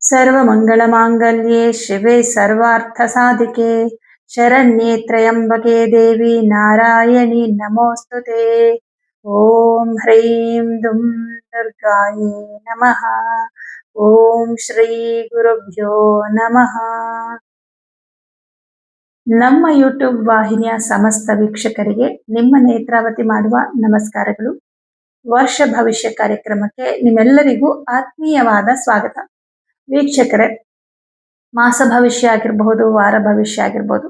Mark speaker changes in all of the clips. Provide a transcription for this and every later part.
Speaker 1: सर्वमङ्गलमाङ्गल्ये शिवे सर्वार्थसाधिके शरण्ये त्र्यम्बके देवी नारायणी नमोऽस्तुते। ॐ ह्रीं दुं दुर्गायै नमः। ॐ ಶ್ರೀ ಗುರುಭ್ಯೋ ನಮಃ. ನಮ್ಮ ಯೂಟ್ಯೂಬ್ ವಾಹಿನಿಯ ಸಮಸ್ತ ವೀಕ್ಷಕರಿಗೆ ನಿಮ್ಮ ನೇತ್ರಾವತಿ ಮಾಡುವ ನಮಸ್ಕಾರಗಳು. ವರ್ಷ ಭವಿಷ್ಯ ಕಾರ್ಯಕ್ರಮಕ್ಕೆ ನಿಮ್ಮೆಲ್ಲರಿಗೂ ಆತ್ಮೀಯವಾದ ಸ್ವಾಗತ. ವೀಕ್ಷಕರೇ, ಮಾಸ ಭವಿಷ್ಯ ಆಗಿರಬಹುದು, ವಾರ ಭವಿಷ್ಯ ಆಗಿರ್ಬೋದು,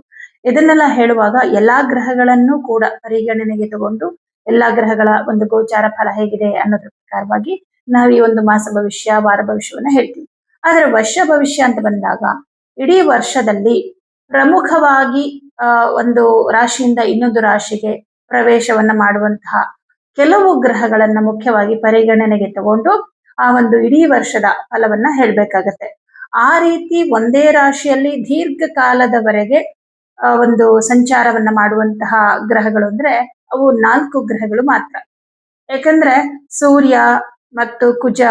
Speaker 1: ಇದನ್ನೆಲ್ಲ ಹೇಳುವಾಗ ಎಲ್ಲಾ ಗ್ರಹಗಳನ್ನು ಕೂಡ ಪರಿಗಣನೆಗೆ ತಗೊಂಡು ಎಲ್ಲಾ ಗ್ರಹಗಳ ಒಂದು ಗೋಚಾರ ಫಲ ಹೇಗಿದೆ ಅನ್ನೋದ್ರ ಪ್ರಕಾರವಾಗಿ ನಾವು ಈ ಒಂದು ಮಾಸ ಭವಿಷ್ಯ, ವಾರ ಭವಿಷ್ಯವನ್ನ ಹೇಳ್ತೀವಿ. ಆದ್ರೆ ವರ್ಷ ಭವಿಷ್ಯ ಅಂತ ಬಂದಾಗ ಇಡೀ ವರ್ಷದಲ್ಲಿ ಪ್ರಮುಖವಾಗಿ ಒಂದು ರಾಶಿಯಿಂದ ಇನ್ನೊಂದು ರಾಶಿಗೆ ಪ್ರವೇಶವನ್ನ ಮಾಡುವಂತಹ ಕೆಲವು ಗ್ರಹಗಳನ್ನ ಮುಖ್ಯವಾಗಿ ಪರಿಗಣನೆಗೆ ತಗೊಂಡು ಆ ಒಂದು ಇಡೀ ವರ್ಷದ ಫಲವನ್ನ ಹೇಳ್ಬೇಕಾಗತ್ತೆ. ಆ ರೀತಿ ಒಂದೇ ರಾಶಿಯಲ್ಲಿ ದೀರ್ಘಕಾಲದವರೆಗೆ ಒಂದು ಸಂಚಾರವನ್ನ ಮಾಡುವಂತಹ ಗ್ರಹಗಳು ಅಂದ್ರೆ ಅವು 4 ಗ್ರಹಗಳು ಮಾತ್ರ. ಯಾಕಂದ್ರೆ ಸೂರ್ಯ ಮತ್ತು ಕುಜ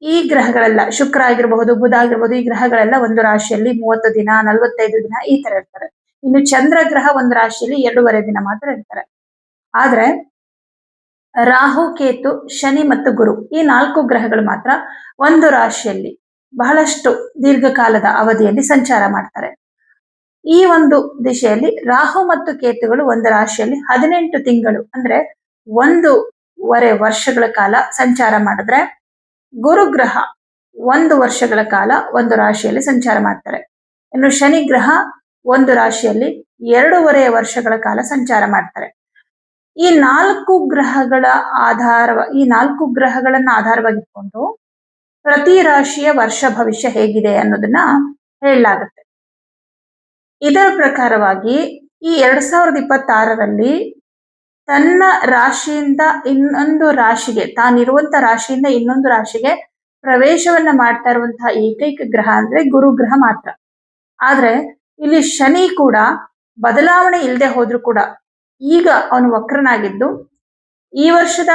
Speaker 1: ಈ ಗ್ರಹಗಳೆಲ್ಲ, ಶುಕ್ರ ಆಗಿರಬಹುದು, ಬುಧ ಆಗಿರ್ಬೋದು, ಈ ಗ್ರಹಗಳೆಲ್ಲ ಒಂದು ರಾಶಿಯಲ್ಲಿ 30 ದಿನ, 45 ದಿನ ಈ ತರ ಇರ್ತಾರೆ. ಇನ್ನು ಚಂದ್ರ ಗ್ರಹ ಒಂದು ರಾಶಿಯಲ್ಲಿ 2.5 ದಿನ ಮಾತ್ರ ಇರ್ತಾರೆ. ಆದ್ರೆ ರಾಹು, ಕೇತು, ಶನಿ ಮತ್ತು ಗುರು ಈ 4 ಗ್ರಹಗಳು ಮಾತ್ರ ಒಂದು ರಾಶಿಯಲ್ಲಿ ಬಹಳಷ್ಟು ದೀರ್ಘಕಾಲದ ಅವಧಿಯಲ್ಲಿ ಸಂಚಾರ ಮಾಡ್ತಾರೆ. ಈ ಒಂದು ದಿಶೆಯಲ್ಲಿ ರಾಹು ಮತ್ತು ಕೇತುಗಳು ಒಂದು ರಾಶಿಯಲ್ಲಿ 18 ತಿಂಗಳು ಅಂದ್ರೆ 1.5 ವರ್ಷಗಳ ಕಾಲ ಸಂಚಾರ ಮಾಡಿದ್ರೆ, ಗುರುಗ್ರಹ 1 ವರ್ಷಗಳ ಕಾಲ ಒಂದು ರಾಶಿಯಲ್ಲಿ ಸಂಚಾರ ಮಾಡ್ತಾರೆ. ಇನ್ನು ಶನಿ ಗ್ರಹ ಒಂದು ರಾಶಿಯಲ್ಲಿ 2.5 ವರ್ಷಗಳ ಕಾಲ ಸಂಚಾರ ಮಾಡ್ತಾರೆ. ಈ 4 ಗ್ರಹಗಳ ಈ 4 ಗ್ರಹಗಳನ್ನ ಆಧಾರವಾಗಿಟ್ಕೊಂಡು ಪ್ರತಿ ರಾಶಿಯ ವರ್ಷ ಭವಿಷ್ಯ ಹೇಗಿದೆ ಅನ್ನೋದನ್ನ ಹೇಳಲಾಗುತ್ತೆ. ಇದರ ಪ್ರಕಾರವಾಗಿ ಈ 2026ರಲ್ಲಿ ತನ್ನ ರಾಶಿಯಿಂದ ಇನ್ನೊಂದು ರಾಶಿಗೆ, ತಾನಿರುವಂತ ರಾಶಿಯಿಂದ ಇನ್ನೊಂದು ರಾಶಿಗೆ ಪ್ರವೇಶವನ್ನ ಮಾಡ್ತಾ ಇರುವಂತಹ ಏಕೈಕ ಗ್ರಹ ಅಂದ್ರೆ ಗುರುಗ್ರಹ ಮಾತ್ರ. ಆದ್ರೆ ಇಲ್ಲಿ ಶನಿ ಕೂಡ ಬದಲಾವಣೆ ಇಲ್ಲದೆ ಹೋದ್ರು ಕೂಡ ಈಗ ಅವನು ವಕ್ರನಾಗಿದ್ದು ಈ ವರ್ಷದ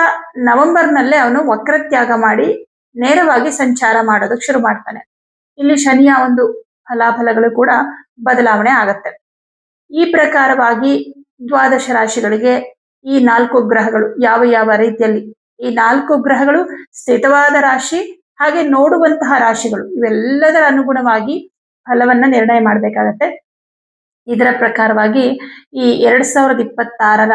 Speaker 1: ನವೆಂಬರ್ನಲ್ಲೇ ಅವನು ವಕ್ರತ್ಯಾಗ ಮಾಡಿ ನೇರವಾಗಿ ಸಂಚಾರ ಮಾಡೋದಕ್ಕೆ ಶುರು ಮಾಡ್ತಾನೆ. ಇಲ್ಲಿ ಶನಿಯ ಒಂದು ಫಲಾಫಲಗಳು ಕೂಡ ಬದಲಾವಣೆ ಆಗತ್ತೆ. ಈ ಪ್ರಕಾರವಾಗಿ ದ್ವಾದಶ ರಾಶಿಗಳಿಗೆ ಈ 4 ಗ್ರಹಗಳು ಯಾವ ಯಾವ ರೀತಿಯಲ್ಲಿ, ಈ 4 ಗ್ರಹಗಳು ಸ್ಥಿತವಾದ ರಾಶಿ ಹಾಗೆ ನೋಡುವಂತಹ ರಾಶಿಗಳು ಇವೆಲ್ಲದರ ಅನುಗುಣವಾಗಿ ಫಲವನ್ನ ನಿರ್ಣಯ ಮಾಡ್ಬೇಕಾಗತ್ತೆ. ಇದರ ಪ್ರಕಾರವಾಗಿ ಈ 2026ರ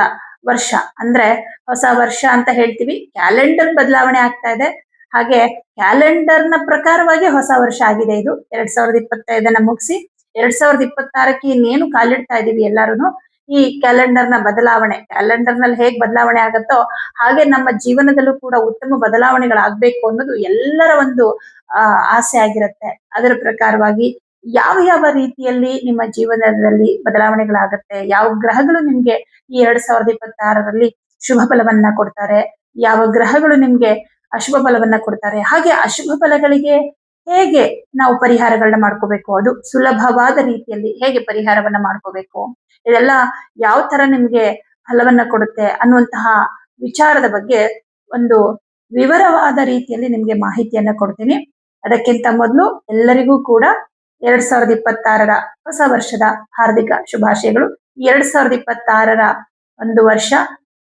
Speaker 1: ವರ್ಷ ಅಂದ್ರೆ ಹೊಸ ವರ್ಷ ಅಂತ ಹೇಳ್ತೀವಿ. ಕ್ಯಾಲೆಂಡರ್ ಬದಲಾವಣೆ ಆಗ್ತಾ ಇದೆ. ಹಾಗೆ ಕ್ಯಾಲೆಂಡರ್ನ ಪ್ರಕಾರವಾಗಿ ಹೊಸ ವರ್ಷ ಆಗಿದೆ. ಇದು 2025ನ್ನ ಮುಗಿಸಿ 2026ಕ್ಕೆ ಇನ್ನೇನು ಕಾಲಿಡ್ತಾ ಇದೀವಿ ಎಲ್ಲಾರು. ಈ ಕ್ಯಾಲೆಂಡರ್ನ ಬದಲಾವಣೆ, ಕ್ಯಾಲೆಂಡರ್ನಲ್ಲಿ ಹೇಗೆ ಬದಲಾವಣೆ ಆಗುತ್ತೋ ಹಾಗೆ ನಮ್ಮ ಜೀವನದಲ್ಲೂ ಕೂಡ ಉತ್ತಮ ಬದಲಾವಣೆಗಳಾಗಬೇಕು ಅನ್ನೋದು ಎಲ್ಲರ ಒಂದು ಆಸೆ ಆಗಿರುತ್ತೆ. ಅದರ ಪ್ರಕಾರವಾಗಿ ಯಾವ ಯಾವ ರೀತಿಯಲ್ಲಿ ನಿಮ್ಮ ಜೀವನದಲ್ಲಿ ಬದಲಾವಣೆಗಳಾಗತ್ತೆ, ಯಾವ ಗ್ರಹಗಳು ನಿಮ್ಗೆ ಈ 2026ರಲ್ಲಿ ಶುಭ ಫಲವನ್ನ ಕೊಡ್ತಾರೆ, ಯಾವ ಗ್ರಹಗಳು ನಿಮ್ಗೆ ಅಶುಭ ಫಲವನ್ನ ಕೊಡ್ತಾರೆ, ಹಾಗೆ ಅಶುಭ ಫಲಗಳಿಗೆ ಹೇಗೆ ನಾವು ಪರಿಹಾರಗಳನ್ನ ಮಾಡ್ಕೋಬೇಕು, ಅದು ಸುಲಭವಾದ ರೀತಿಯಲ್ಲಿ ಹೇಗೆ ಪರಿಹಾರವನ್ನ ಮಾಡ್ಕೋಬೇಕು, ಇದೆಲ್ಲ ಯಾವ ತರ ನಿಮ್ಗೆ ಫಲವನ್ನ ಕೊಡುತ್ತೆ ಅನ್ನುವಂತಹ ವಿಚಾರದ ಬಗ್ಗೆ ಒಂದು ವಿವರವಾದ ರೀತಿಯಲ್ಲಿ ನಿಮ್ಗೆ ಮಾಹಿತಿಯನ್ನ ಕೊಡ್ತೀನಿ. ಅದಕ್ಕಿಂತ ಮೊದಲು ಎಲ್ಲರಿಗೂ ಕೂಡ 2026ರ ಹೊಸ ವರ್ಷದ ಹಾರ್ದಿಕ ಶುಭಾಶಯಗಳು. 2026ರ ಒಂದು ವರ್ಷ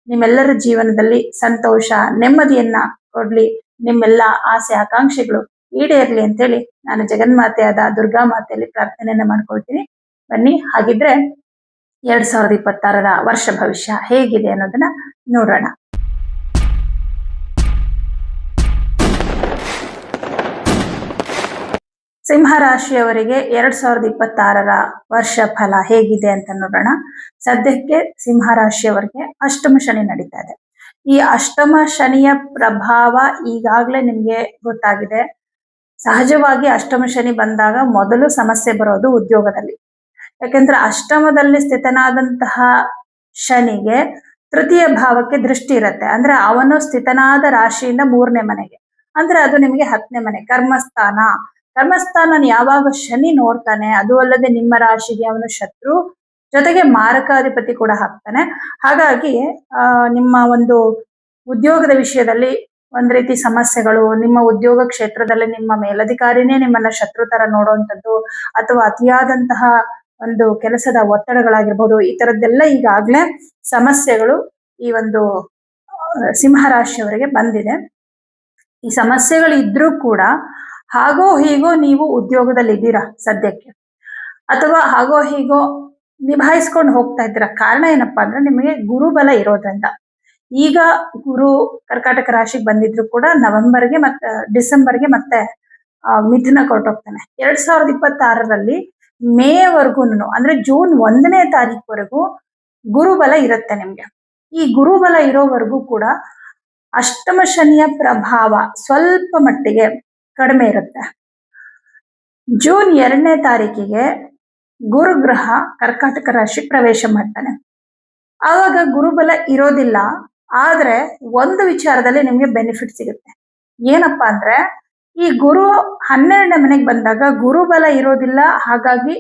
Speaker 1: ನಿಮ್ಮೆಲ್ಲರ ಜೀವನದಲ್ಲಿ ಸಂತೋಷ, ನೆಮ್ಮದಿಯನ್ನ ಕೊಡ್ಲಿ, ನಿಮ್ಮೆಲ್ಲ ಆಸೆ ಆಕಾಂಕ್ಷೆಗಳು ಈಡೇರ್ಲಿ ಅಂತೇಳಿ ನಾನು ಜಗನ್ಮಾತೆಯಾದ ದುರ್ಗಾ ಮಾತೆಯಲ್ಲಿ ಪ್ರಾರ್ಥನೆಯನ್ನ ಮಾಡ್ಕೊಳ್ತೀನಿ. ಬನ್ನಿ, ಹಾಗಿದ್ರೆ 2026ರ ವರ್ಷ ಭವಿಷ್ಯ ಹೇಗಿದೆ ಅನ್ನೋದನ್ನ ನೋಡೋಣ. ಸಿಂಹ ರಾಶಿಯವರಿಗೆ 2026ರ ವರ್ಷ ಫಲ ಹೇಗಿದೆ ಅಂತ ನೋಡೋಣ. ಸದ್ಯಕ್ಕೆ ಸಿಂಹ ರಾಶಿಯವರಿಗೆ ಅಷ್ಟಮ ಶನಿ ನಡೀತಾ ಇದೆ. ಈ ಅಷ್ಟಮ ಶನಿಯ ಪ್ರಭಾವ ಈಗಾಗಲೇ ನಿಮ್ಗೆ ಗೊತ್ತಾಗಿದೆ. ಸಹಜವಾಗಿ ಅಷ್ಟಮ ಶನಿ ಬಂದಾಗ ಮೊದಲು ಸಮಸ್ಯೆ ಬರೋದು ಉದ್ಯೋಗದಲ್ಲಿ. ಯಾಕೆಂದ್ರೆ ಅಷ್ಟಮದಲ್ಲಿ ಸ್ಥಿತನಾದಂತಹ ಶನಿಗೆ ತೃತೀಯ ಭಾವಕ್ಕೆ ದೃಷ್ಟಿ ಇರುತ್ತೆ. ಅಂದ್ರೆ ಅವನು ಸ್ಥಿತನಾದ ರಾಶಿಯಿಂದ 3ನೇ ಮನೆಗೆ, ಅಂದ್ರೆ ಅದು ನಿಮಗೆ 10ನೇ ಮನೆ, ಕರ್ಮಸ್ಥಾನ. ಕರ್ಮಸ್ಥಾನ ಯಾವಾಗ ಶನಿ ನೋಡ್ತಾನೆ, ಅದು ಅಲ್ಲದೆ ನಿಮ್ಮ ರಾಶಿಗೆ ಅವನು ಶತ್ರು ಜೊತೆಗೆ ಮಾರಕಾಧಿಪತಿ ಕೂಡ ಹಾಕ್ತಾನೆ. ಹಾಗಾಗಿ ನಿಮ್ಮ ಒಂದು ಉದ್ಯೋಗದ ವಿಷಯದಲ್ಲಿ ಒಂದ್ ರೀತಿ ಸಮಸ್ಯೆಗಳು, ನಿಮ್ಮ ಉದ್ಯೋಗ ಕ್ಷೇತ್ರದಲ್ಲಿ ನಿಮ್ಮ ಮೇಲಧಿಕಾರಿನೇ ನಿಮ್ಮನ್ನ ಶತ್ರು ತರ ನೋಡುವಂಥದ್ದು, ಅಥವಾ ಅತಿಯಾದಂತಹ ಒಂದು ಕೆಲಸದ ಒತ್ತಡಗಳಾಗಿರ್ಬೋದು, ಈ ತರದ್ದೆಲ್ಲ ಈಗಾಗ್ಲೇ ಸಮಸ್ಯೆಗಳು ಈ ಒಂದು ಸಿಂಹ ರಾಶಿಯವರಿಗೆ ಬಂದಿದೆ. ಈ ಸಮಸ್ಯೆಗಳು ಇದ್ರೂ ಕೂಡ ಹಾಗೋ ಹೀಗೋ ನೀವು ಉದ್ಯೋಗದಲ್ಲಿ ಇದ್ದೀರಾ ಸದ್ಯಕ್ಕೆ, ಅಥವಾ ಹಾಗೋ ಹೀಗೋ ನಿಭಾಯಿಸ್ಕೊಂಡು ಹೋಗ್ತಾ ಇದ್ದೀರಾ. ಕಾರಣ ಏನಪ್ಪಾ ಅಂದ್ರೆ ನಿಮಗೆ ಗುರುಬಲ ಇರೋದ್ರಿಂದ. ಈಗ ಗುರು ಕರ್ಕಾಟಕ ರಾಶಿಗೆ ಬಂದಿದ್ರು ಕೂಡ ನವೆಂಬರ್ಗೆ ಮತ್ತೆ ಡಿಸೆಂಬರ್ಗೆ ಮತ್ತೆ ಮಿಥುನ ಹೊರಟೋಗ್ತಾನೆ. 2026ರಲ್ಲಿ ಮೇವರೆಗೂ ಅಂದ್ರೆ ಜೂನ್ 1ನೇ ತಾರೀಕುವರೆಗೂ ಗುರುಬಲ ಇರುತ್ತೆ ನಿಮ್ಗೆ. ಈ ಗುರುಬಲ ಇರೋವರೆಗೂ ಕೂಡ ಅಷ್ಟಮ ಶನಿಯ ಪ್ರಭಾವ ಸ್ವಲ್ಪ ಮಟ್ಟಿಗೆ ಕಡಿಮೆ ಇರುತ್ತೆ. ಜೂನ್ 2ನೇ ತಾರೀಕಿಗೆ ಗುರುಗ್ರಹ ಕರ್ಕಾಟಕ ರಾಶಿ ಪ್ರವೇಶ ಮಾಡ್ತಾನೆ. ಆವಾಗ ಗುರುಬಲ ಇರೋದಿಲ್ಲ, ಆದ್ರೆ ಒಂದು ವಿಚಾರದಲ್ಲಿ ನಿಮ್ಗೆ ಬೆನಿಫಿಟ್ ಸಿಗುತ್ತೆ. ಏನಪ್ಪಾ ಅಂದ್ರೆ ಈ ಗುರು 12ನೇ ಮನೆಗೆ ಬಂದಾಗ ಗುರುಬಲ ಇರೋದಿಲ್ಲ, ಹಾಗಾಗಿ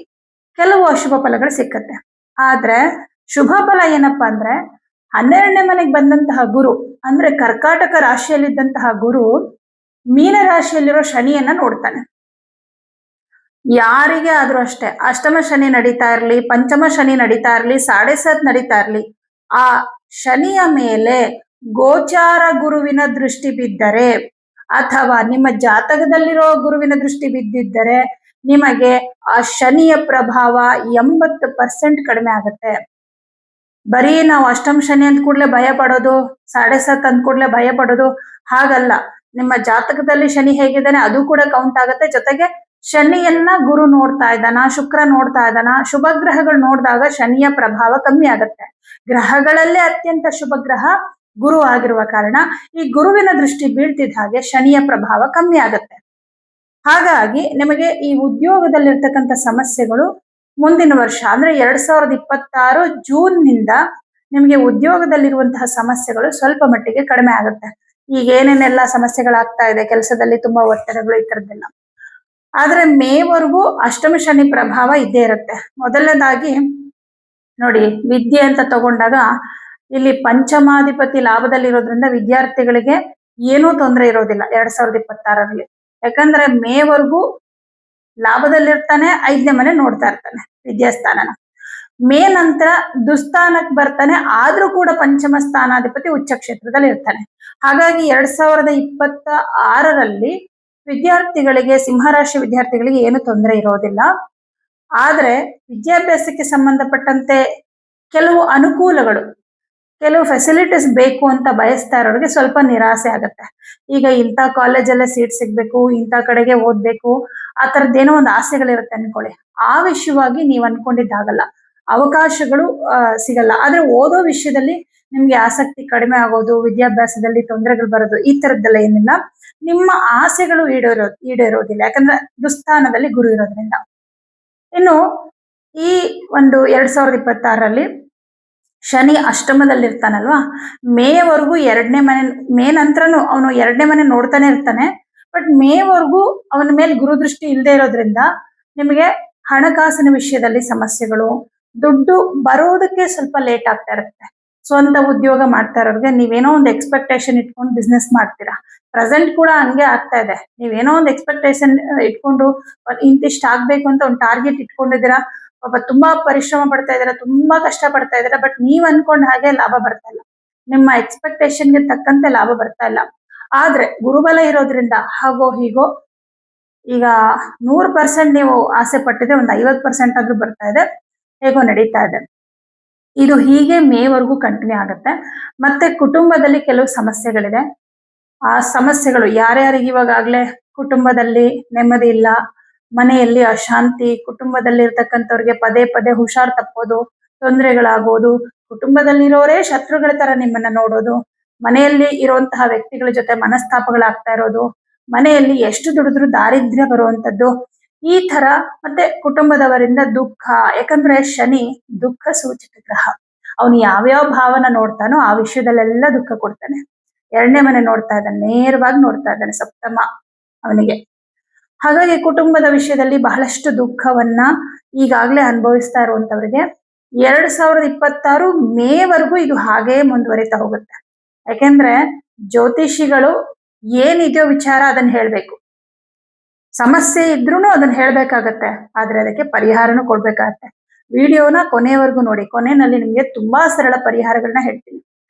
Speaker 1: ಕೆಲವು ಅಶುಭ ಫಲಗಳು ಸಿಕ್ಕತ್ತೆ. ಆದ್ರೆ ಶುಭ ಫಲ ಏನಪ್ಪಾ ಅಂದ್ರೆ 12ನೇ ಮನೆಗೆ ಬಂದಂತಹ ಗುರು ಅಂದ್ರೆ ಕರ್ಕಾಟಕ ರಾಶಿಯಲ್ಲಿದ್ದಂತಹ ಗುರು ಮೀನ ರಾಶಿಯಲ್ಲಿರೋ ಶನಿಯನ್ನ ನೋಡ್ತಾನೆ. ಯಾರಿಗೆ ಆದ್ರೂ ಅಷ್ಟೇ, ಅಷ್ಟಮ ಶನಿ ನಡೀತಾ ಇರ್ಲಿ, ಪಂಚಮ ಶನಿ ನಡೀತಾ ಇರ್ಲಿ, 7.5 ನಡೀತಾ ಇರ್ಲಿ, ಆ ಶನಿಯ ಮೇಲೆ ಗೋಚಾರ ಗುರುವಿನ ದೃಷ್ಟಿ ಬಿದ್ದರೆ ಅಥವಾ ನಿಮ್ಮ ಜಾತಕದಲ್ಲಿರೋ ಗುರುವಿನ ದೃಷ್ಟಿ ಬಿದ್ದಿದ್ದರೆ ನಿಮಗೆ ಆ ಶನಿಯ ಪ್ರಭಾವ 80% ಕಡಿಮೆ ಆಗುತ್ತೆ. ಬರೀ ನಾವು ಅಷ್ಟಮ ಶನಿ ಅಂದ ಕೂಡಲೇ ಭಯ ಪಡೋದು, 7.5 ಅಂದ ಕೂಡಲೇ ಭಯ ಪಡೋದು ಹಾಗಲ್ಲ. ನಿಮ್ಮ ಜಾತಕದಲ್ಲಿ ಶನಿ ಹೇಗಿದ್ದಾನೆ ಅದು ಕೂಡ ಕೌಂಟ್ ಆಗುತ್ತೆ. ಜೊತೆಗೆ ಶನಿಯನ್ನ ಗುರು ನೋಡ್ತಾ ಇದ್ದಾನ, ಶುಕ್ರ ನೋಡ್ತಾ ಇದ್ದಾನ, ಶುಭ ಗ್ರಹಗಳು ನೋಡಿದಾಗ ಶನಿಯ ಪ್ರಭಾವ ಕಮ್ಮಿ ಆಗುತ್ತೆ. ಗ್ರಹಗಳಲ್ಲೇ ಅತ್ಯಂತ ಶುಭ ಗ್ರಹ ಗುರು ಆಗಿರುವ ಕಾರಣ ಈ ಗುರುವಿನ ದೃಷ್ಟಿ ಬೀಳ್ತಿದ್ದ ಹಾಗೆ ಶನಿಯ ಪ್ರಭಾವ ಕಮ್ಮಿ ಆಗುತ್ತೆ. ಹಾಗಾಗಿ ನಿಮಗೆ ಈ ಉದ್ಯೋಗದಲ್ಲಿರ್ತಕ್ಕಂಥ ಸಮಸ್ಯೆಗಳು ಮುಂದಿನ ವರ್ಷ ಅಂದ್ರೆ 2026 ಜೂನ್ನಿಂದ ನಿಮಗೆ ಉದ್ಯೋಗದಲ್ಲಿರುವಂತಹ ಸಮಸ್ಯೆಗಳು ಸ್ವಲ್ಪ ಮಟ್ಟಿಗೆ ಕಡಿಮೆ ಆಗುತ್ತೆ. ಈಗ ಏನೇನೆಲ್ಲ ಸಮಸ್ಯೆಗಳಾಗ್ತಾ ಇದೆ, ಕೆಲಸದಲ್ಲಿ ತುಂಬಾ ಒತ್ತಡಗಳು, ಈ ತರದ್ದೆಲ್ಲ. ಆದ್ರೆ ಮೇವರೆಗೂ ಅಷ್ಟಮ ಶನಿ ಪ್ರಭಾವ ಇದ್ದೇ ಇರುತ್ತೆ. ಮೊದಲನೇದಾಗಿ ನೋಡಿ, ವಿದ್ಯೆ ಅಂತ ತಗೊಂಡಾಗ ಇಲ್ಲಿ ಪಂಚಮಾಧಿಪತಿ ಲಾಭದಲ್ಲಿರೋದ್ರಿಂದ ವಿದ್ಯಾರ್ಥಿಗಳಿಗೆ ಏನೂ ತೊಂದರೆ ಇರೋದಿಲ್ಲ 2026ರಲ್ಲಿ. ಯಾಕಂದ್ರೆ ಮೇವರೆಗೂ ಲಾಭದಲ್ಲಿರ್ತಾನೆ, 5ನೇ ಮನೆ ನೋಡ್ತಾ ಇರ್ತಾನೆ ವಿದ್ಯಾಸ್ಥಾನನ. ಮೇ ನಂತರ ದುಸ್ಥಾನಕ್ಕೆ ಬರ್ತಾನೆ, ಆದ್ರೂ ಕೂಡ ಪಂಚಮ ಸ್ಥಾನಾಧಿಪತಿ ಉಚ್ಚ ಕ್ಷೇತ್ರದಲ್ಲಿ ಇರ್ತಾನೆ. ಹಾಗಾಗಿ 2026ರಲ್ಲಿ ವಿದ್ಯಾರ್ಥಿಗಳಿಗೆ, ಸಿಂಹರಾಶಿ ವಿದ್ಯಾರ್ಥಿಗಳಿಗೆ ಏನು ತೊಂದರೆ ಇರೋದಿಲ್ಲ. ಆದ್ರೆ ವಿದ್ಯಾಭ್ಯಾಸಕ್ಕೆ ಸಂಬಂಧಪಟ್ಟಂತೆ ಕೆಲವು ಅನುಕೂಲಗಳು, ಕೆಲವು ಫೆಸಿಲಿಟೀಸ್ ಬೇಕು ಅಂತ ಬಯಸ್ತಾ ಇರೋರಿಗೆ ಸ್ವಲ್ಪ ನಿರಾಸೆ ಆಗುತ್ತೆ. ಈಗ ಇಂಥ ಕಾಲೇಜಲ್ಲೇ ಸೀಟ್ ಸಿಗ್ಬೇಕು, ಇಂಥ ಕಡೆಗೆ ಓದ್ಬೇಕು, ಆ ಥರದ್ದೇನೋ ಒಂದು ಆಸೆಗಳಿರುತ್ತೆ ಅನ್ಕೊಳ್ಳಿ. ಆ ವಿಷಯವಾಗಿ ನೀವು ಅನ್ಕೊಂಡಿದ್ದಾಗಲ್ಲ, ಅವಕಾಶಗಳು ಸಿಗಲ್ಲ. ಆದ್ರೆ ಓದೋ ವಿಷಯದಲ್ಲಿ ನಿಮ್ಗೆ ಆಸಕ್ತಿ ಕಡಿಮೆ ಆಗೋದು, ವಿದ್ಯಾಭ್ಯಾಸದಲ್ಲಿ ತೊಂದರೆಗಳು ಬರೋದು, ಈ ತರದ್ದೆಲ್ಲ ಏನಿಲ್ಲ. ನಿಮ್ಮ ಆಸೆಗಳು ಈಡೇರೋದಿಲ್ಲ, ಯಾಕಂದ್ರೆ ದುಸ್ಥಾನದಲ್ಲಿ ಗುರು ಇರೋದ್ರಿಂದ. ಇನ್ನು ಈ ಒಂದು 2026ರಲ್ಲಿ ಶನಿ ಅಷ್ಟಮದಲ್ಲಿರ್ತಾನಲ್ವಾ, ಮೇವರೆಗೂ 2ನೇ ಮನೆ, ಮೇ ನಂತರನು ಅವನು 2ನೇ ಮನೆ ನೋಡ್ತಾನೆ ಇರ್ತಾನೆ. ಬಟ್ ಮೇವರೆಗೂ ಅವನ ಮೇಲೆ ಗುರುದೃಷ್ಟಿ ಇಲ್ಲದೆ ಇರೋದ್ರಿಂದ ನಿಮಗೆ ಹಣಕಾಸಿನ ವಿಷಯದಲ್ಲಿ ಸಮಸ್ಯೆಗಳು, ದುಡ್ಡು ಬರೋದಕ್ಕೆ ಸ್ವಲ್ಪ ಲೇಟ್ ಆಗ್ತಾ ಇರುತ್ತೆ. ಸ್ವಂತ ಉದ್ಯೋಗ ಮಾಡ್ತಾ ಇರೋರಿಗೆ ನೀವೇನೋ ಒಂದು ಎಕ್ಸ್ಪೆಕ್ಟೇಷನ್ ಇಟ್ಕೊಂಡು ಬಿಸ್ನೆಸ್ ಮಾಡ್ತೀರಾ. ಪ್ರೆಸೆಂಟ್ ಕೂಡ ಹಂಗೆ ಆಗ್ತಾ ಇದೆ. ನೀವೇನೋ ಒಂದು ಎಕ್ಸ್ಪೆಕ್ಟೇಷನ್ ಇಟ್ಕೊಂಡು ಇಂತಿಷ್ಟು ಆಗ್ಬೇಕು ಅಂತ ಒಂದು ಟಾರ್ಗೆಟ್ ಇಟ್ಕೊಂಡಿದ್ದೀರಾ, ಪಾಪ ತುಂಬಾ ಪರಿಶ್ರಮ ಪಡ್ತಾ ಇದ್ದೀರಾ, ತುಂಬಾ ಕಷ್ಟ ಪಡ್ತಾ ಇದ್ದೀರಾ. ಬಟ್ ನೀವ್ ಅನ್ಕೊಂಡ ಹಾಗೆ ಲಾಭ ಬರ್ತಾ ಇಲ್ಲ, ನಿಮ್ಮ ಎಕ್ಸ್ಪೆಕ್ಟೇಷನ್ಗೆ ತಕ್ಕಂತೆ ಲಾಭ ಬರ್ತಾ ಇಲ್ಲ. ಆದ್ರೆ ಗುರುಬಲ ಇರೋದ್ರಿಂದ ಹಾಗೋ ಹೀಗೋ ಈಗ 100% ನೀವು ಆಸೆ ಪಟ್ಟಿದ್ರೆ ಒಂದು 50% ಆದ್ರೂ ಬರ್ತಾ ಇದೆ, ಹೇಗೋ ನಡೀತಾ ಇದೆ. ಇದು ಹೀಗೆ ಮೇವರೆಗೂ ಕಂಟಿನ್ಯೂ ಆಗುತ್ತೆ. ಮತ್ತೆ ಕುಟುಂಬದಲ್ಲಿ ಕೆಲವು ಸಮಸ್ಯೆಗಳಿದೆ. ಆ ಸಮಸ್ಯೆಗಳು ಯಾರ್ಯಾರಿಗೆ ಇವಾಗಲೇ ಕುಟುಂಬದಲ್ಲಿ ನೆಮ್ಮದಿ ಇಲ್ಲ, ಮನೆಯಲ್ಲಿ ಅಶಾಂತಿ, ಕುಟುಂಬದಲ್ಲಿ ಇರ್ತಕ್ಕಂಥವ್ರಿಗೆ ಪದೇ ಪದೇ ಹುಷಾರ್ ತಪ್ಪೋದು, ತೊಂದರೆಗಳಾಗೋದು, ಕುಟುಂಬದಲ್ಲಿರೋರೇ ಶತ್ರುಗಳ ತರ ನಿಮ್ಮನ್ನ ನೋಡೋದು, ಮನೆಯಲ್ಲಿ ಇರುವಂತಹ ವ್ಯಕ್ತಿಗಳ ಜೊತೆ ಮನಸ್ತಾಪಗಳಾಗ್ತಾ ಇರೋದು, ಮನೆಯಲ್ಲಿ ಎಷ್ಟು ದುಡಿದ್ರೂ ದಾರಿದ್ರ್ಯ ಬರುವಂತದ್ದು, ಈ ತರ. ಮತ್ತೆ ಕುಟುಂಬದವರಿಂದ ದುಃಖ, ಯಾಕಂದ್ರೆ ಶನಿ ದುಃಖ ಸೂಚಕ ಗ್ರಹ. ಅವನು ಯಾವ್ಯಾವ ಭಾವನ ನೋಡ್ತಾನೋ ಆ ವಿಷಯದಲ್ಲೆಲ್ಲ ದುಃಖ ಕೊಡ್ತಾನೆ. 2ನೇ ಮನೆ ನೋಡ್ತಾ ಇದ್ದಾನೆ, ನೇರವಾಗಿ ನೋಡ್ತಾ ಇದ್ದಾನೆ ಸಪ್ತಮ ಅವನಿಗೆ. ಹಾಗಾಗಿ ಕುಟುಂಬದ ವಿಷಯದಲ್ಲಿ ಬಹಳಷ್ಟು ದುಃಖವನ್ನ ಈಗಾಗಲೇ ಅನುಭವಿಸ್ತಾ ಇರುವಂತವ್ರಿಗೆ 2026 ಮೇವರೆಗೂ ಇದು ಹಾಗೇ ಮುಂದುವರಿತಾ ಹೋಗುತ್ತೆ. ಯಾಕೆಂದ್ರೆ ಜ್ಯೋತಿಷಿಗಳು ಏನಿದೆಯೋ ವಿಚಾರ ಅದನ್ನ ಹೇಳ್ಬೇಕು. ಸಮಸ್ಯೆ ಇದ್ರೂನು ಅದನ್ನ ಹೇಳ್ಬೇಕಾಗತ್ತೆ, ಆದ್ರೆ ಅದಕ್ಕೆ ಪರಿಹಾರನೂ ಕೊಡ್ಬೇಕಾಗತ್ತೆ. ವಿಡಿಯೋನ ಕೊನೆಯವರೆಗೂ ನೋಡಿ. ಕೊನೆಯಲ್ಲಿ ನಿಮ್ಗೆ ತುಂಬಾ ಸರಳ ಪರಿಹಾರಗಳನ್ನ ಹೇಳ್ತೀನಿ.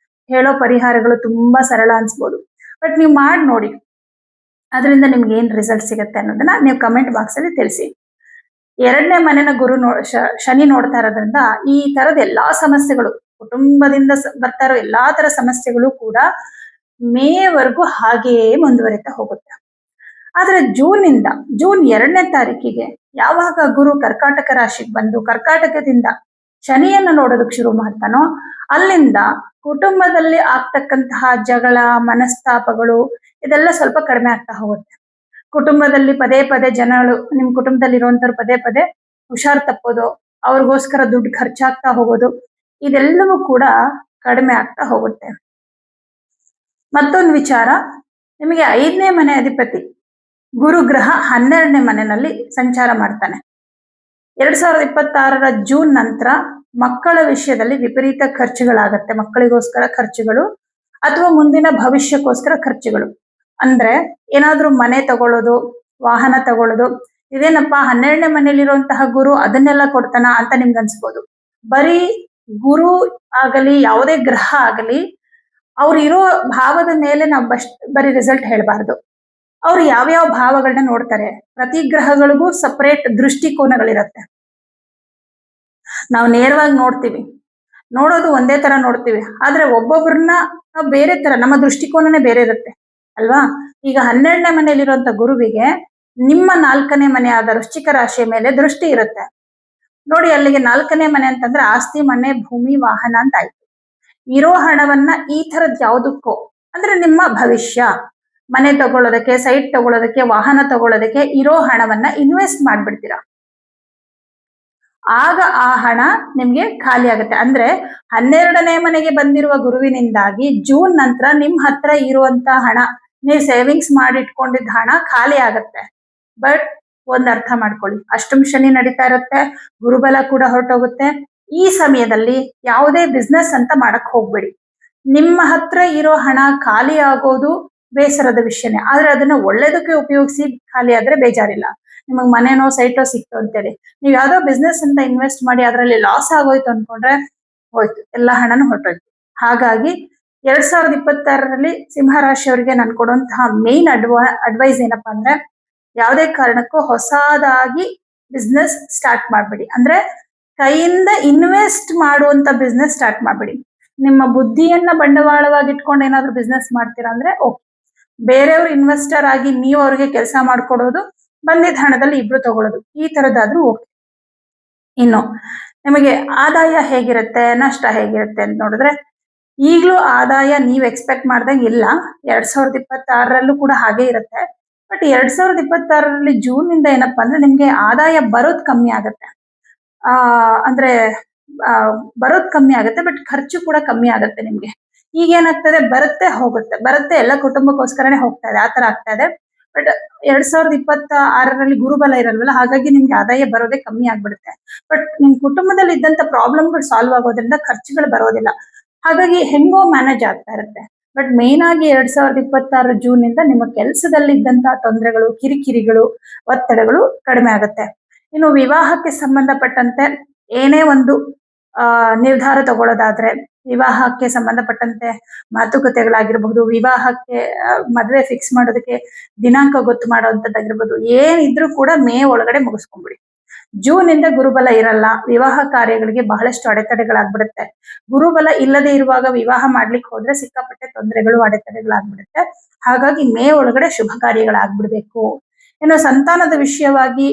Speaker 1: ಹೇಳೋ ಪರಿಹಾರಗಳು ತುಂಬಾ ಸರಳ ಅನ್ಸ್ಬೋದು, ಬಟ್ ನೀವು ಮಾಡಿ ನೋಡಿ. ಅದರಿಂದ ನಿಮ್ಗೆ ಏನ್ ರಿಸಲ್ಟ್ ಸಿಗುತ್ತೆ ಅನ್ನೋದನ್ನ ನೀವು ಕಮೆಂಟ್ ಬಾಕ್ಸ್ ಅಲ್ಲಿ ತಿಳಿಸಿ. 2ನೇ ಮನೆನ ಗುರು ಶನಿ ನೋಡ್ತಾ ಇರೋದ್ರಿಂದ ಈ ತರದ ಎಲ್ಲಾ ಸಮಸ್ಯೆಗಳು, ಕುಟುಂಬದಿಂದ ಬರ್ತಾ ಇರೋ ಎಲ್ಲಾ ತರ ಸಮಸ್ಯೆಗಳು ಕೂಡ ಮೇವರೆಗೂ ಹಾಗೆಯೇ ಮುಂದುವರಿತಾ ಹೋಗುತ್ತೆ. ಆದ್ರೆ ಜೂನ್ 2ನೇ ತಾರೀಕಿಗೆ ಯಾವಾಗ ಗುರು ಕರ್ಕಾಟಕ ರಾಶಿಗೆ ಬಂದು ಕರ್ಕಾಟಕದಿಂದ ಶನಿಯನ್ನ ನೋಡೋದಕ್ಕೆ ಶುರು ಮಾಡ್ತಾನೋ, ಅಲ್ಲಿಂದ ಕುಟುಂಬದಲ್ಲಿ ಆಗ್ತಕ್ಕಂತಹ ಜಗಳ, ಮನಸ್ತಾಪಗಳು ಇದೆಲ್ಲ ಸ್ವಲ್ಪ ಕಡಿಮೆ ಆಗ್ತಾ ಹೋಗುತ್ತೆ. ಕುಟುಂಬದಲ್ಲಿ ಪದೇ ಪದೇ ಜನಗಳು, ನಿಮ್ ಕುಟುಂಬದಲ್ಲಿ ಇರುವಂತವ್ರು ಪದೇ ಪದೇ ಹುಷಾರ್ ತಪ್ಪೋದು, ಅವ್ರಿಗೋಸ್ಕರ ದುಡ್ಡು ಖರ್ಚಾಗ್ತಾ ಹೋಗೋದು, ಇದೆಲ್ಲವೂ ಕೂಡ ಕಡಿಮೆ ಆಗ್ತಾ ಹೋಗುತ್ತೆ. ಮತ್ತೊಂದು ವಿಚಾರ, ನಿಮಗೆ 5ನೇ ಮನೆ ಅಧಿಪತಿ ಗುರುಗ್ರಹ 12ನೇ ಮನೆಯಲ್ಲಿ ಸಂಚಾರ ಮಾಡ್ತಾನೆ. 2026 ಜೂನ್ ನಂತರ ಮಕ್ಕಳ ವಿಷಯದಲ್ಲಿ ವಿಪರೀತ ಖರ್ಚುಗಳಾಗತ್ತೆ. ಮಕ್ಕಳಿಗೋಸ್ಕರ ಖರ್ಚುಗಳು ಅಥವಾ ಮುಂದಿನ ಭವಿಷ್ಯಕ್ಕೋಸ್ಕರ ಖರ್ಚುಗಳು. ಅಂದ್ರೆ ಏನಾದ್ರೂ ಮನೆ ತಗೊಳ್ಳೋದು, ವಾಹನ ತಗೊಳ್ಳೋದು, ಇದೇನಪ್ಪ 12ನೇ ಮನೆಯಲ್ಲಿರುವಂತಹ ಗುರು ಅದನ್ನೆಲ್ಲ ಕೊಡ್ತಾನ ಅಂತ ನಿಮ್ಗೆ ಅನ್ಸ್ಬೋದು. ಬರೀ ಗುರು ಆಗಲಿ ಯಾವುದೇ ಗ್ರಹ ಆಗಲಿ, ಅವ್ರು ಇರೋ ಭಾವದ ಮೇಲೆ ನಾವು ಬರೀ ರಿಸಲ್ಟ್ ಹೇಳ್ಬಾರ್ದು. ಅವ್ರು ಯಾವ್ಯಾವ ಭಾವಗಳನ್ನ ನೋಡ್ತಾರೆ, ಪ್ರತಿ ಗ್ರಹಗಳಿಗೂ ಸಪರೇಟ್ ದೃಷ್ಟಿಕೋನಗಳಿರತ್ತೆ. ನಾವು ನೇರವಾಗಿ ನೋಡೋದು ಒಂದೇ ತರ ನೋಡ್ತೀವಿ, ಆದ್ರೆ ಒಬ್ಬೊಬ್ರನ್ನ ಬೇರೆ ತರ, ನಮ್ಮ ದೃಷ್ಟಿಕೋನನೇ ಬೇರೆ ಇರುತ್ತೆ ಅಲ್ವಾ. ಈಗ 12ನೇ ಮನೆಯಲ್ಲಿರುವಂತ ಗುರುವಿಗೆ ನಿಮ್ಮ 4ನೇ ಮನೆ ಆದ ವೃಶ್ಚಿಕ ರಾಶಿಯ ಮೇಲೆ ದೃಷ್ಟಿ ಇರುತ್ತೆ ನೋಡಿ. ಅಲ್ಲಿಗೆ 4ನೇ ಮನೆ ಅಂತಂದ್ರೆ ಆಸ್ತಿ, ಮನೆ, ಭೂಮಿ, ವಾಹನ ಅಂತ ಆಯ್ತು. ಇರೋ ಹಣವನ್ನ ಈ ತರದ್ ಯಾವುದಕ್ಕೋ, ಅಂದ್ರೆ ನಿಮ್ಮ ಭವಿಷ್ಯ, ಮನೆ ತಗೊಳ್ಳೋದಕ್ಕೆ, ಸೈಟ್ ತಗೊಳ್ಳೋದಕ್ಕೆ, ವಾಹನ ತಗೊಳ್ಳೋದಕ್ಕೆ ಇರೋ ಹಣವನ್ನ ಇನ್ವೆಸ್ಟ್ ಮಾಡ್ಬಿಡ್ತೀರಾ. ಆಗ ಆ ಹಣ ನಿಮ್ಗೆ ಖಾಲಿ ಆಗುತ್ತೆ. ಅಂದ್ರೆ 12ನೇ ಮನೆಗೆ ಬಂದಿರುವ ಗುರುವಿನಿಂದಾಗಿ ಜೂನ್ ನಂತರ ನಿಮ್ ಹತ್ರ ಇರುವಂತ ಹಣ, ನೀವು ಸೇವಿಂಗ್ಸ್ ಮಾಡಿ ಇಟ್ಕೊಂಡಿದ್ದ ಹಣ ಖಾಲಿ ಆಗತ್ತೆ. ಬಟ್ ಒಂದ್ ಅರ್ಥ ಮಾಡ್ಕೊಳ್ಳಿ, ಅಷ್ಟಮ ಶನಿ ನಡೀತಾ ಇರುತ್ತೆ, ಗುರುಬಲ ಕೂಡ ಹೊರಟೋಗುತ್ತೆ. ಈ ಸಮಯದಲ್ಲಿ ಯಾವುದೇ ಬಿಸ್ನೆಸ್ ಅಂತ ಮಾಡಕ್ ಹೋಗ್ಬೇಡಿ. ನಿಮ್ಮ ಹತ್ರ ಇರೋ ಹಣ ಖಾಲಿ ಆಗೋದು ಬೇಸರದ ವಿಷಯನೇ, ಆದ್ರೆ ಅದನ್ನ ಒಳ್ಳೇದಕ್ಕೆ ಉಪಯೋಗಿಸಿ ಖಾಲಿ ಆದ್ರೆ ಬೇಜಾರಿಲ್ಲ. ನಿಮಗ್ ಮನೆನೋ ಸೈಟೋ ಸಿಕ್ತು ಅಂತೇಳಿ ನೀವ್ ಯಾವ್ದೋ ಬಿಸ್ನೆಸ್ ಅಂತ ಇನ್ವೆಸ್ಟ್ ಮಾಡಿ ಅದರಲ್ಲಿ ಲಾಸ್ ಆಗೋಯ್ತು ಅನ್ಕೊಂಡ್ರೆ ಹೋಯ್ತು, ಎಲ್ಲಾ ಹಣನೂ ಹೊರಟೋಯ್ತು. ಹಾಗಾಗಿ 2026 ಸಿಂಹರಾಶಿಯವರಿಗೆ ನಾನು ಕೊಡುವಂತಹ ಮೇನ್ ಅಡ್ವೈಸ್ ಏನಪ್ಪಾ ಅಂದ್ರೆ, ಯಾವುದೇ ಕಾರಣಕ್ಕೂ ಹೊಸದಾಗಿ ಬಿಸ್ನೆಸ್ ಸ್ಟಾರ್ಟ್ ಮಾಡ್ಬೇಡಿ. ಅಂದ್ರೆ ಕೈಯಿಂದ ಇನ್ವೆಸ್ಟ್ ಮಾಡುವಂತ ಬಿಸ್ನೆಸ್ ಸ್ಟಾರ್ಟ್ ಮಾಡ್ಬೇಡಿ. ನಿಮ್ಮ ಬುದ್ಧಿಯನ್ನ ಬಂಡವಾಳವಾಗಿ ಇಟ್ಕೊಂಡು ಏನಾದ್ರು ಬಿಸ್ನೆಸ್ ಮಾಡ್ತೀರಾ ಅಂದ್ರೆ ಓಕೆ, ಬೇರೆಯವ್ರು ಇನ್ವೆಸ್ಟರ್ ಆಗಿ ನೀವು ಅವ್ರಿಗೆ ಕೆಲಸ ಮಾಡ್ಕೊಡೋದು, ಬಂದಿದ್ದ ಹಣದಲ್ಲಿ ಇಬ್ರು ತಗೊಳ್ಳೋದು, ಈ ತರದಾದ್ರೂ ಓಕೆ. ಇನ್ನು ನಿಮಗೆ ಆದಾಯ ಹೇಗಿರುತ್ತೆ, ನಷ್ಟ ಹೇಗಿರುತ್ತೆ ಅಂತ ನೋಡಿದ್ರೆ, ಈಗಲೂ ಆದಾಯ ನೀವು ಎಕ್ಸ್ಪೆಕ್ಟ್ ಮಾಡ್ದಂಗೆ ಇಲ್ಲ. 2026 ಕೂಡ ಹಾಗೆ ಇರುತ್ತೆ. ಬಟ್ 2026 ಜೂನ್ ನಿಂದ ಏನಪ್ಪಾ ಅಂದ್ರೆ ನಿಮ್ಗೆ ಆದಾಯ ಬರೋದ್ ಕಮ್ಮಿ ಆಗತ್ತೆ. ಅಂದ್ರೆ ಬರೋದ್ ಕಮ್ಮಿ ಆಗುತ್ತೆ, ಬಟ್ ಖರ್ಚು ಕೂಡ ಕಮ್ಮಿ ಆಗುತ್ತೆ ನಿಮ್ಗೆ. ಈಗ ಏನಾಗ್ತದೆ, ಬರುತ್ತೆ ಎಲ್ಲ ಕುಟುಂಬಕ್ಕೋಸ್ಕರನೇ ಹೋಗ್ತಾ ಇದೆ, ಆತರ ಆಗ್ತಾ ಇದೆ. ಬಟ್ 2026 ಗುರುಬಲ ಇರಲ್ವಲ್ಲ, ಹಾಗಾಗಿ ನಿಮ್ಗೆ ಆದಾಯ ಬರೋದೇ ಕಮ್ಮಿ ಆಗ್ಬಿಡುತ್ತೆ. ಬಟ್ ನಿಮ್ ಕುಟುಂಬದಲ್ಲಿ ಇದ್ದಂತ ಪ್ರಾಬ್ಲಮ್ಗಳು ಸಾಲ್ವ್ ಆಗೋದ್ರಿಂದ ಖರ್ಚುಗಳು ಬರೋದಿಲ್ಲ, ಹಾಗಾಗಿ ಹೆಂಗೋ ಮ್ಯಾನೇಜ್ ಆಗ್ತಾ ಇರುತ್ತೆ. ಬಟ್ ಮೇನ್ ಆಗಿ 2026 ಜೂನ್ ನಿಂದ ನಿಮ್ಮ ಕೆಲಸದಲ್ಲಿ ಇದ್ದಂತಹ ತೊಂದರೆಗಳು, ಕಿರಿಕಿರಿಗಳು, ಒತ್ತಡಗಳು ಕಡಿಮೆ ಆಗುತ್ತೆ. ಇನ್ನು ವಿವಾಹಕ್ಕೆ ಸಂಬಂಧಪಟ್ಟಂತೆ ಏನೇ ಒಂದು ನಿರ್ಧಾರ ತಗೊಳ್ಳೋದಾದ್ರೆ, ವಿವಾಹಕ್ಕೆ ಸಂಬಂಧಪಟ್ಟಂತೆ ಮಾತುಕತೆಗಳಾಗಿರ್ಬಹುದು, ವಿವಾಹಕ್ಕೆ ಮದುವೆ ಫಿಕ್ಸ್ ಮಾಡೋದಕ್ಕೆ ದಿನಾಂಕ ಗೊತ್ತು ಮಾಡೋವಂಥದ್ದಾಗಿರ್ಬೋದು, ಏನಿದ್ರು ಕೂಡ ಮೇ ಒಳಗಡೆ ಮುಗಿಸ್ಕೊಂಡ್ಬಿಡಿ. ಜೂನ್ ಇಂದ ಗುರುಬಲ ಇರಲ್ಲ, ವಿವಾಹ ಕಾರ್ಯಗಳಿಗೆ ಬಹಳಷ್ಟು ಅಡೆತಡೆಗಳಾಗ್ಬಿಡುತ್ತೆ. ಗುರುಬಲ ಇಲ್ಲದೆ ಇರುವಾಗ ವಿವಾಹ ಮಾಡ್ಲಿಕ್ಕೆ ಹೋದ್ರೆ ಸಿಕ್ಕಾಪಟ್ಟೆ ತೊಂದರೆಗಳು, ಅಡೆತಡೆಗಳಾಗ್ಬಿಡುತ್ತೆ. ಹಾಗಾಗಿ ಮೇ ಒಳಗಡೆ ಶುಭ ಕಾರ್ಯಗಳಾಗ್ಬಿಡ್ಬೇಕು. ಇನ್ನು ಸಂತಾನದ ವಿಷಯವಾಗಿ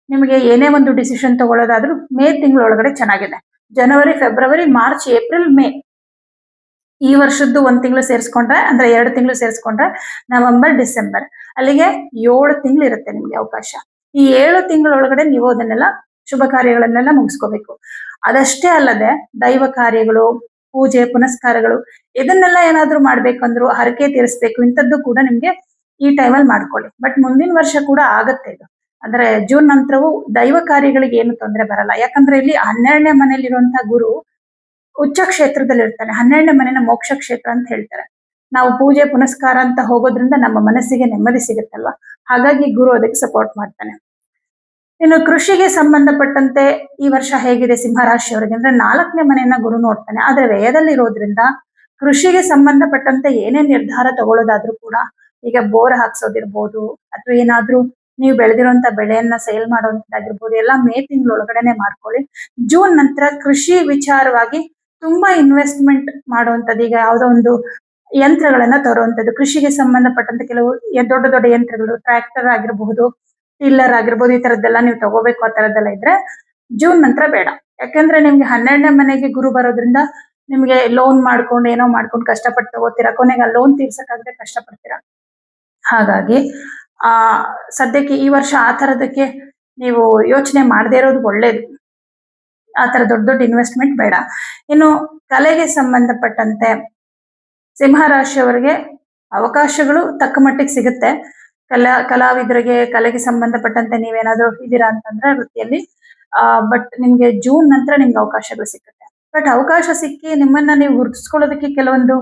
Speaker 1: ನಿಮಗೆ ಏನೇ ಒಂದು ಡಿಸಿಷನ್ ತಗೊಳ್ಳೋದಾದ್ರೂ ಮೇ ತಿಂಗಳೊಳಗಡೆ ಚೆನ್ನಾಗಿದೆ. ಜನವರಿ, ಫೆಬ್ರವರಿ, ಮಾರ್ಚ್, ಏಪ್ರಿಲ್, ಮೇ ಈ ವರ್ಷದ್ದು 1 ತಿಂಗಳು ಸೇರಿಸ್ಕೊಂಡ್ರೆ, ಅಂದ್ರೆ 2 ತಿಂಗಳು ಸೇರಿಸ್ಕೊಂಡ್ರೆ ನವೆಂಬರ್, ಡಿಸೆಂಬರ್, ಅಲ್ಲಿಗೆ 7 ತಿಂಗಳು ಇರುತ್ತೆ ನಿಮ್ಗೆ ಅವಕಾಶ. ಈ 7 ತಿಂಗಳೊಳಗಡೆ ನೀವು ಅದನ್ನೆಲ್ಲ ಶುಭ ಕಾರ್ಯಗಳನ್ನೆಲ್ಲ ಮುಗಿಸ್ಕೋಬೇಕು. ಅದಷ್ಟೇ ಅಲ್ಲದೆ ದೈವ ಕಾರ್ಯಗಳು, ಪೂಜೆ ಪುನಸ್ಕಾರಗಳು, ಇದನ್ನೆಲ್ಲ ಏನಾದ್ರೂ ಮಾಡ್ಬೇಕಂದ್ರು, ಹರಕೆ ತೀರಿಸ್ಬೇಕು, ಇಂಥದ್ದು ಕೂಡ ನಿಮ್ಗೆ ಈ ಟೈಮಲ್ಲಿ ಮಾಡ್ಕೊಳ್ಳಿ. ಬಟ್ ಮುಂದಿನ ವರ್ಷ ಕೂಡ ಆಗತ್ತೆ ಇದು. ಅಂದ್ರೆ ಜೂನ್ ನಂತರವೂ ದೈವ ಕಾರ್ಯಗಳಿಗೆ ಏನು ತೊಂದರೆ ಬರಲ್ಲ. ಯಾಕಂದ್ರೆ ಇಲ್ಲಿ 12ನೇ ಮನೆಯಲ್ಲಿರುವಂತಹ ಗುರು ಉಚ್ಚ ಕ್ಷೇತ್ರದಲ್ಲಿ ಇರ್ತಾನೆ. 12ನೇ ಮನೆನ ಮೋಕ್ಷ ಕ್ಷೇತ್ರ ಅಂತ ಹೇಳ್ತಾರೆ. ನಾವು ಪೂಜೆ ಪುನಸ್ಕಾರ ಅಂತ ಹೋಗೋದ್ರಿಂದ ನಮ್ಮ ಮನಸ್ಸಿಗೆ ನೆಮ್ಮದಿ ಸಿಗುತ್ತಲ್ವಾ, ಹಾಗಾಗಿ ಗುರು ಅದಕ್ಕೆ ಸಪೋರ್ಟ್ ಮಾಡ್ತಾನೆ. ಇನ್ನು ಕೃಷಿಗೆ ಸಂಬಂಧಪಟ್ಟಂತೆ ಈ ವರ್ಷ ಹೇಗಿದೆ ಸಿಂಹರಾಶಿಯವರಿಗೆ ಅಂದ್ರೆ 4ನೇ ಮನೆಯನ್ನ ಗುರು ನೋಡ್ತಾನೆ. ಆದ್ರೆ ವ್ಯಯದಲ್ಲಿರೋದ್ರಿಂದ ಕೃಷಿಗೆ ಸಂಬಂಧಪಟ್ಟಂತೆ ಏನೇ ನಿರ್ಧಾರ ತಗೊಳ್ಳೋದಾದ್ರೂ ಕೂಡ, ಈಗ ಬೋರ್ ಹಾಕ್ಸೋದಿರ್ಬೋದು ಅಥವಾ ಏನಾದ್ರೂ ನೀವು ಬೆಳೆದಿರುವಂತ ಬೆಳೆಯನ್ನ ಸೇಲ್ ಮಾಡೋದಾಗಿರ್ಬೋದು, ಎಲ್ಲ ಮೇ ತಿಂಗಳೊಳಗಡೆನೆ ಮಾಡ್ಕೊಳ್ಳಿ. ಜೂನ್ ನಂತರ ಕೃಷಿ ವಿಚಾರವಾಗಿ ತುಂಬಾ ಇನ್ವೆಸ್ಟ್ಮೆಂಟ್ ಮಾಡುವಂತದ್ದು, ಈಗ ಯಾವುದೋ ಒಂದು ಯಂತ್ರಗಳನ್ನ ತರುವಂತದ್ದು, ಕೃಷಿಗೆ ಸಂಬಂಧಪಟ್ಟಂತೆ ಕೆಲವು ದೊಡ್ಡ ದೊಡ್ಡ ಯಂತ್ರಗಳು, ಟ್ರ್ಯಾಕ್ಟರ್ ಆಗಿರಬಹುದು, ಟಿಲ್ಲರ್ ಆಗಿರ್ಬೋದು, ಈ ತರದ್ದೆಲ್ಲ ನೀವು ತಗೋಬೇಕು. ಆ ತರದ್ದೆಲ್ಲ ಇದ್ರೆ ಜೂನ್ ನಂತರ ಬೇಡ. ಯಾಕಂದ್ರೆ ನಿಮ್ಗೆ 12ನೇ ಮನೆಗೆ ಗುರು ಬರೋದ್ರಿಂದ ನಿಮ್ಗೆ ಲೋನ್ ಮಾಡ್ಕೊಂಡು ಏನೋ ಮಾಡ್ಕೊಂಡು ಕಷ್ಟಪಟ್ಟು ತಗೋತೀರಾ, ಕೊನೆಗೆ ಆ ಲೋನ್ ತೀರ್ಸಕ್ಕಾಗದೆ ಕಷ್ಟಪಡ್ತೀರಾ. ಹಾಗಾಗಿ ಸದ್ಯಕ್ಕೆ ಈ ವರ್ಷ ಆ ತರದಕ್ಕೆ ನೀವು ಯೋಚನೆ ಮಾಡದೇ ಇರೋದು ಒಳ್ಳೇದು. ಆ ತರ ದೊಡ್ಡ ದೊಡ್ಡ ಇನ್ವೆಸ್ಟ್ಮೆಂಟ್ ಬೇಡ. ಇನ್ನು ಕಲೆಗೆ ಸಂಬಂಧಪಟ್ಟಂತೆ ಸಿಂಹರಾಶಿಯವರಿಗೆ ಅವಕಾಶಗಳು ತಕ್ಕ ಮಟ್ಟಿಗೆ ಸಿಗುತ್ತೆ. ಕಲಾವಿದರಿಗೆ, ಕಲೆಗೆ ಸಂಬಂಧಪಟ್ಟಂತೆ ನೀವೇನಾದ್ರೂ ಇದ್ದೀರಾ ಅಂತಂದ್ರೆ ವೃತ್ತಿಯಲ್ಲಿ, ಬಟ್ ನಿಮ್ಗೆ ಜೂನ್ ನಂತರ ನಿಮ್ಗೆ ಅವಕಾಶಗಳು ಸಿಗುತ್ತೆ. ಬಟ್ ಅವಕಾಶ ಸಿಕ್ಕಿ ನಿಮ್ಮನ್ನ ನೀವು ಗುರುತಿಸ್ಕೊಳ್ಳೋದಕ್ಕೆ ಕೆಲವೊಂದು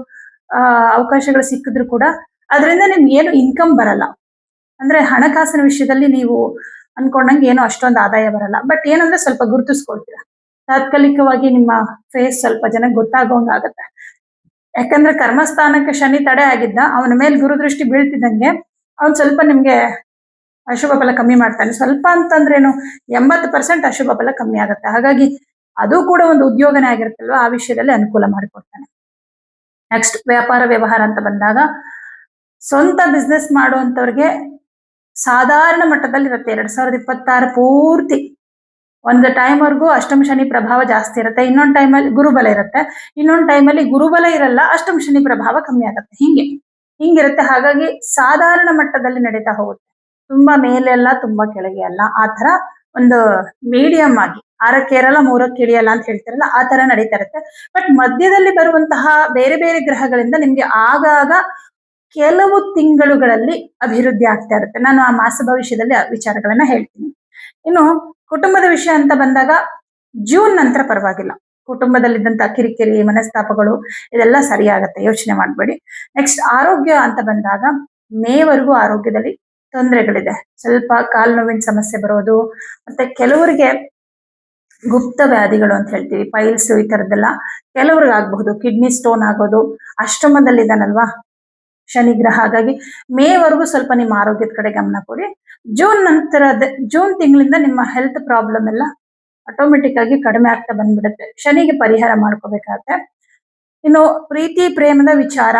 Speaker 1: ಅವಕಾಶಗಳು ಸಿಕ್ಕಿದ್ರು ಕೂಡ ಅದರಿಂದ ನಿಮ್ಗೆ ಏನು ಇನ್ಕಮ್ ಬರಲ್ಲ. ಅಂದ್ರೆ ಹಣಕಾಸಿನ ವಿಷಯದಲ್ಲಿ ನೀವು ಅನ್ಕೊಂಡಂಗೆ ಏನು ಅಷ್ಟೊಂದು ಆದಾಯ ಬರಲ್ಲ. ಬಟ್ ಏನಂದ್ರೆ ಸ್ವಲ್ಪ ಗುರುತಿಸ್ಕೊಳ್ತೀರಾ, ತಾತ್ಕಾಲಿಕವಾಗಿ ನಿಮ್ಮ ಫೇಸ್ ಸ್ವಲ್ಪ ಜನಕ್ಕೆ ಗೊತ್ತಾಗೋಂಗಾಗತ್ತೆ. ಯಾಕಂದ್ರೆ ಕರ್ಮಸ್ಥಾನಕ್ಕೆ ಶನಿ ತಡೆ ಆಗಿದ್ದ, ಅವನ ಮೇಲೆ ಗುರುದೃಷ್ಟಿ ಬೀಳ್ತಿದ್ದಂಗೆ ಅವ್ನು ಸ್ವಲ್ಪ ನಿಮ್ಗೆ ಅಶುಭ ಫಲ ಕಮ್ಮಿ ಮಾಡ್ತಾನೆ. ಸ್ವಲ್ಪ ಅಂತಂದ್ರೇನು 80% ಅಶುಭ ಫಲ ಕಮ್ಮಿ ಆಗುತ್ತೆ. ಹಾಗಾಗಿ ಅದು ಕೂಡ ಒಂದು ಉದ್ಯೋಗನೇ ಆಗಿರುತ್ತಲ್ವ, ಆ ವಿಷಯದಲ್ಲಿ ಅನುಕೂಲ ಮಾಡಿಕೊಡ್ತಾನೆ. ನೆಕ್ಸ್ಟ್ ವ್ಯಾಪಾರ ವ್ಯವಹಾರ ಅಂತ ಬಂದಾಗ ಸ್ವಂತ ಬಿಸ್ನೆಸ್ ಮಾಡುವಂತವ್ರಿಗೆ ಸಾಧಾರಣ ಮಟ್ಟದಲ್ಲಿ ಇರುತ್ತೆ. 2026 ಪೂರ್ತಿ ಒಂದು ಟೈಮ್ವರೆಗೂ ಅಷ್ಟಮ ಶನಿ ಪ್ರಭಾವ ಜಾಸ್ತಿ ಇರುತ್ತೆ, ಇನ್ನೊಂದು ಟೈಮಲ್ಲಿ ಗುರುಬಲ ಇರುತ್ತೆ, ಇನ್ನೊಂದು ಟೈಮಲ್ಲಿ ಗುರುಬಲ ಇರಲ್ಲ, ಅಷ್ಟಮ ಶನಿ ಪ್ರಭಾವ ಕಮ್ಮಿ ಆಗುತ್ತೆ. ಹಿಂಗಿರುತ್ತೆ. ಹಾಗಾಗಿ ಸಾಧಾರಣ ಮಟ್ಟದಲ್ಲಿ ನಡೀತಾ ಹೋಗುತ್ತೆ. ತುಂಬಾ ಮೇಲೆಲ್ಲ ತುಂಬಾ ಕೆಳಗೆ ಅಲ್ಲ, ಆ ತರ ಒಂದು ಮೀಡಿಯಂ ಆಗಿ 6ಕ್ಕೆ ಏರಲ್ಲ 3ಕ್ಕೆ ಇಳಿಯಲ್ಲ ಅಂತ ಹೇಳ್ತಿರಲ್ಲ, ಆ ತರ ನಡೀತಾ ಇರುತ್ತೆ. ಬಟ್ ಮಧ್ಯದಲ್ಲಿ ಬರುವಂತಹ ಬೇರೆ ಬೇರೆ ಗ್ರಹಗಳಿಂದ ನಿಮ್ಗೆ ಆಗಾಗ ಕೆಲವು ತಿಂಗಳುಗಳಲ್ಲಿ ಅಭಿವೃದ್ಧಿ ಆಗ್ತಾ ಇರುತ್ತೆ. ನಾನು ಆ ಮಾಸ ಭವಿಷ್ಯದಲ್ಲಿ ವಿಚಾರಗಳನ್ನ ಹೇಳ್ತೀನಿ. ಇನ್ನು ಕುಟುಂಬದ ವಿಷಯ ಅಂತ ಬಂದಾಗ ಜೂನ್ ನಂತರ ಪರವಾಗಿಲ್ಲ. ಕುಟುಂಬದಲ್ಲಿದ್ದಂತ ಕಿರಿಕಿರಿ, ಮನಸ್ತಾಪಗಳು ಇದೆಲ್ಲ ಸರಿಯಾಗತ್ತೆ, ಯೋಚನೆ ಮಾಡ್ಬೇಡಿ. ನೆಕ್ಸ್ಟ್ ಆರೋಗ್ಯ ಅಂತ ಬಂದಾಗ ಮೇವರೆಗೂ ಆರೋಗ್ಯದಲ್ಲಿ ತೊಂದರೆಗಳಿದೆ. ಸ್ವಲ್ಪ ಕಾಲು ನೋವಿನ ಸಮಸ್ಯೆ ಬರೋದು, ಮತ್ತೆ ಕೆಲವರಿಗೆ ಗುಪ್ತ ವ್ಯಾಧಿಗಳು ಅಂತ ಹೇಳ್ತೀವಿ, ಪೈಲ್ಸ್, ಈ ತರದ್ದೆಲ್ಲ ಕೆಲವ್ರಿಗೆ ಆಗಬಹುದು. ಕಿಡ್ನಿ ಸ್ಟೋನ್ ಆಗೋದು, ಅಷ್ಟಮದಲ್ಲಿದ್ದಾನಲ್ವಾ ಶನಿಗ್ರಹ, ಹಾಗಾಗಿ ಮೇವರೆಗೂ ಸ್ವಲ್ಪ ನಿಮ್ಮ ಆರೋಗ್ಯದ ಕಡೆ ಗಮನ ಕೊಡಿ. ಜೂನ್ ತಿಂಗಳಿಂದ ನಿಮ್ಮ ಹೆಲ್ತ್ ಪ್ರಾಬ್ಲಮ್ ಎಲ್ಲ ಆಟೋಮೆಟಿಕ್ ಆಗಿ ಕಡಿಮೆ ಆಗ್ತಾ ಬಂದ್ಬಿಡುತ್ತೆ. ಶನಿಗೆ ಪರಿಹಾರ ಮಾಡ್ಕೋಬೇಕಾಗತ್ತೆ. ಇನ್ನು ಪ್ರೀತಿ ಪ್ರೇಮದ ವಿಚಾರ,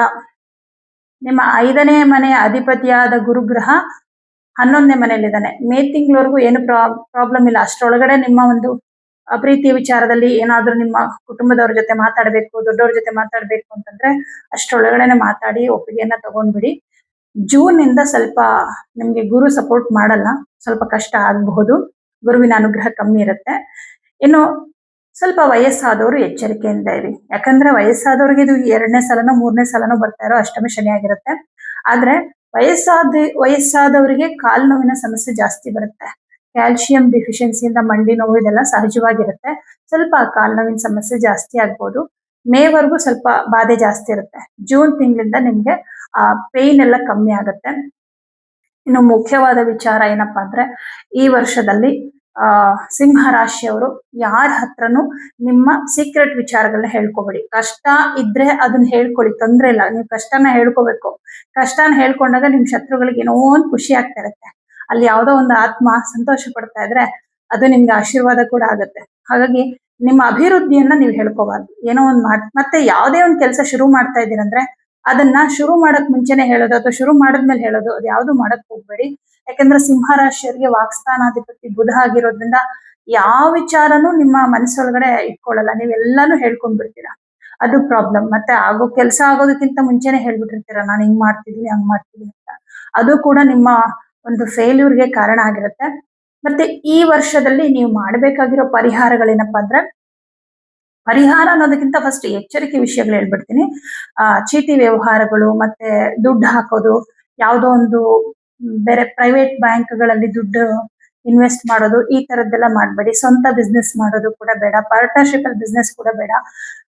Speaker 1: ನಿಮ್ಮ 5ನೇ ಮನೆಯ ಅಧಿಪತಿಯಾದ ಗುರುಗ್ರಹ 11ನೇ ಮನೆಯಲ್ಲಿದ್ದಾನೆ. ಮೇ ತಿಂಗಳವರೆಗೂ ಏನು ಪ್ರಾಬ್ಲಮ್ ಇಲ್ಲ. ಅಷ್ಟರೊಳಗಡೆ ನಿಮ್ಮ ಒಂದು ಪ್ರೀತಿಯ ವಿಚಾರದಲ್ಲಿ ಏನಾದ್ರೂ ನಿಮ್ಮ ಕುಟುಂಬದವ್ರ ಜೊತೆ ಮಾತಾಡ್ಬೇಕು, ದೊಡ್ಡವ್ರ ಜೊತೆ ಮಾತಾಡ್ಬೇಕು ಅಂತಂದ್ರೆ ಅಷ್ಟರೊಳಗಡೆನೆ ಮಾತಾಡಿ ಒಪ್ಪಿಗೆಯನ್ನ ತಗೊಂಡ್ಬಿಡಿ. ಜೂನ್ ಇಂದ ಸ್ವಲ್ಪ ನಿಮ್ಗೆ ಗುರು ಸಪೋರ್ಟ್ ಮಾಡಲ್ಲ, ಸ್ವಲ್ಪ ಕಷ್ಟ ಆಗಬಹುದು, ಗುರುವಿನ ಅನುಗ್ರಹ ಕಮ್ಮಿ ಇರುತ್ತೆ. ಇನ್ನು ಸ್ವಲ್ಪ ವಯಸ್ಸಾದವರು ಎಚ್ಚರಿಕೆಯಿಂದ ಇರಿ. ಯಾಕಂದ್ರೆ ವಯಸ್ಸಾದವ್ರಿಗೆ ಇದು 2ನೇ ಸಲನೋ 3ನೇ ಸಲನೋ ಬರ್ತಾ ಇರೋ ಅಷ್ಟಮ ಶನಿ ಆಗಿರುತ್ತೆ. ಆದ್ರೆ ವಯಸ್ಸಾದವರಿಗೆ ಕಾಲು ನೋವಿನ ಸಮಸ್ಯೆ ಜಾಸ್ತಿ ಬರುತ್ತೆ. ಕ್ಯಾಲ್ಸಿಯಂ ಡಿಫಿಷಿಯನ್ಸಿಯಿಂದ ಮಂಡಿ ನೋವು ಇದೆಲ್ಲ ಸಹಜವಾಗಿರುತ್ತೆ. ಸ್ವಲ್ಪ ಕಾಲು ನೋವಿನ ಸಮಸ್ಯೆ ಜಾಸ್ತಿ ಆಗ್ಬೋದು. ಮೇವರೆಗೂ ಸ್ವಲ್ಪ ಬಾಧೆ ಜಾಸ್ತಿ ಇರುತ್ತೆ. ಜೂನ್ ತಿಂಗಳಿಂದ ನಿಮ್ಗೆ ಆ ಪೇಯ್ನ್ ಎಲ್ಲ ಕಮ್ಮಿ ಆಗುತ್ತೆ. ಇನ್ನು ಮುಖ್ಯವಾದ ವಿಚಾರ ಏನಪ್ಪಾ ಅಂದ್ರೆ, ಈ ವರ್ಷದಲ್ಲಿ ಸಿಂಹ ರಾಶಿಯವರು ಯಾರ ಹತ್ರನೂ ನಿಮ್ಮ ಸೀಕ್ರೆಟ್ ವಿಚಾರಗಳನ್ನ ಹೇಳ್ಕೊಬೇಡಿ. ಕಷ್ಟ ಇದ್ರೆ ಅದನ್ನ ಹೇಳ್ಕೊಳ್ಳಿ, ತೊಂದ್ರೆ ಇಲ್ಲ. ನೀವು ಕಷ್ಟನ ಹೇಳ್ಕೋಬೇಕು. ಕಷ್ಟನ ಹೇಳ್ಕೊಂಡಾಗ ನಿಮ್ ಶತ್ರುಗಳಿಗೆ ಏನೋ ಒಂದು ಖುಷಿ ಆಗ್ತಾ ಇರುತ್ತೆ. ಅಲ್ಲಿ ಯಾವ್ದೋ ಒಂದು ಆತ್ಮ ಸಂತೋಷ ಪಡ್ತಾ ಇದ್ರೆ ಅದು ನಿಮ್ಗೆ ಆಶೀರ್ವಾದ ಕೂಡ ಆಗುತ್ತೆ. ಹಾಗಾಗಿ ನಿಮ್ಮ ಅಭಿವೃದ್ಧಿಯನ್ನ ನೀವು ಹೇಳ್ಕೋಬಾರ್ದು. ಏನೋ ಒಂದು ಮತ್ತೆ ಯಾವುದೇ ಒಂದು ಕೆಲಸ ಶುರು ಮಾಡ್ತಾ ಇದ್ದೀರಂದ್ರೆ ಅದನ್ನ ಶುರು ಮಾಡಕ್ ಮುಂಚೆನೆ ಹೇಳೋದು ಅಥವಾ ಶುರು ಮಾಡಿದ್ಮೇಲೆ ಹೇಳೋದು, ಅದು ಯಾವ್ದು ಮಾಡಕ್ ಹೋಗ್ಬೇಡಿ. ಯಾಕಂದ್ರೆ ಸಿಂಹ ರಾಶಿಯವರಿಗೆ ವಾಕ್ಸ್ಥಾನಾಧಿಪತಿ ಬುಧ ಆಗಿರೋದ್ರಿಂದ ಯಾವ ವಿಚಾರನೂ ನಿಮ್ಮ ಮನಸ್ಸೊಳಗಡೆ ಇಟ್ಕೊಳ್ಳಲ್ಲ. ನೀವೆಲ್ಲಾನು ಹೇಳ್ಕೊಂಡ್ ಬಿಡ್ತೀರಾ, ಅದು ಪ್ರಾಬ್ಲಮ್. ಮತ್ತೆ ಕೆಲಸ ಆಗೋದಕ್ಕಿಂತ ಮುಂಚೆನೆ ಹೇಳ್ಬಿಟ್ಟಿರ್ತೀರ, ನಾನು ಹಿಂಗ್ ಮಾಡ್ತಿದೀನಿ ಹಂಗ್ ಮಾಡ್ತಿದೀನಿ ಅಂತ. ಅದು ಕೂಡ ನಿಮ್ಮ ಒಂದು ಫೇಲ್ಯೂರ್ಗೆ ಕಾರಣ ಆಗಿರುತ್ತೆ. ಮತ್ತೆ ಈ ವರ್ಷದಲ್ಲಿ ನೀವು ಮಾಡ್ಬೇಕಾಗಿರೋ ಪರಿಹಾರಗಳೇನಪ್ಪಾ ಅಂದ್ರೆ, ಪರಿಹಾರ ಅನ್ನೋದಕ್ಕಿಂತ ಫಸ್ಟ್ ಎಚ್ಚರಿಕೆ ವಿಷಯಗಳು ಹೇಳ್ಬಿಡ್ತೀನಿ. ಚೀಟಿ ವ್ಯವಹಾರಗಳು, ಮತ್ತೆ ದುಡ್ಡು ಹಾಕೋದು, ಯಾವುದೋ ಒಂದು ಬೇರೆ ಪ್ರೈವೇಟ್ ಬ್ಯಾಂಕ್ಗಳಲ್ಲಿ ದುಡ್ಡು ಇನ್ವೆಸ್ಟ್ ಮಾಡೋದು ಈ ತರದ್ದೆಲ್ಲ ಮಾಡಬೇಡಿ. ಸ್ವಂತ ಬಿಸ್ನೆಸ್ ಮಾಡೋದು ಕೂಡ ಬೇಡ, ಪಾರ್ಟ್ನರ್ಶಿಪ್ ಅಲ್ಲಿ ಬಿಸ್ನೆಸ್ ಕೂಡ ಬೇಡ.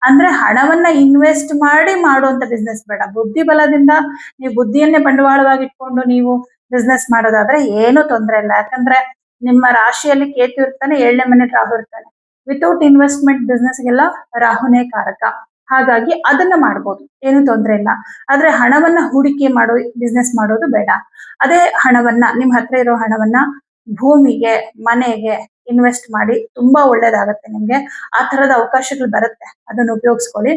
Speaker 1: ಅಂದ್ರೆ ಹಣವನ್ನ ಇನ್ವೆಸ್ಟ್ ಮಾಡಿ ಮಾಡುವಂತ ಬಿಸ್ನೆಸ್ ಬೇಡ. ಬುದ್ಧಿ ಬಲದಿಂದ ನೀವು ಬುದ್ಧಿಯನ್ನೇ ಬಂಡವಾಳವಾಗಿ ಇಟ್ಕೊಂಡು ನೀವು ಬಿಸ್ನೆಸ್ ಮಾಡೋದಾದ್ರೆ ಏನು ತೊಂದರೆ ಇಲ್ಲ. ಯಾಕಂದ್ರೆ ನಿಮ್ಮ ರಾಶಿಯಲ್ಲಿ ಕೇತು ಇರ್ತಾನೆ, 7ನೇ ಮನೆ ರಾಹು ಇರ್ತಾನೆ. ವಿತೌಟ್ ಇನ್ವೆಸ್ಟ್ಮೆಂಟ್ ಬಿಸ್ನೆಸ್ಗೆಲ್ಲ ರಾಹುನೇ ಕಾರಕ. ಹಾಗಾಗಿ ಅದನ್ನ ಮಾಡ್ಬೋದು, ಏನು ತೊಂದರೆ ಇಲ್ಲ. ಆದ್ರೆ ಹಣವನ್ನ ಹೂಡಿಕೆ ಮಾಡೋ ಬಿಸ್ನೆಸ್ ಮಾಡೋದು ಬೇಡ. ಅದೇ ಹಣವನ್ನ, ನಿಮ್ ಹತ್ರ ಇರೋ ಹಣವನ್ನ ಭೂಮಿಗೆ, ಮನೆಗೆ ಇನ್ವೆಸ್ಟ್ ಮಾಡಿ ತುಂಬಾ ಒಳ್ಳೇದಾಗತ್ತೆ ನಿಮ್ಗೆ. ಆ ತರದ ಅವಕಾಶಗಳು ಬರುತ್ತೆ, ಅದನ್ನ ಉಪಯೋಗಿಸ್ಕೊಳ್ಳಿ.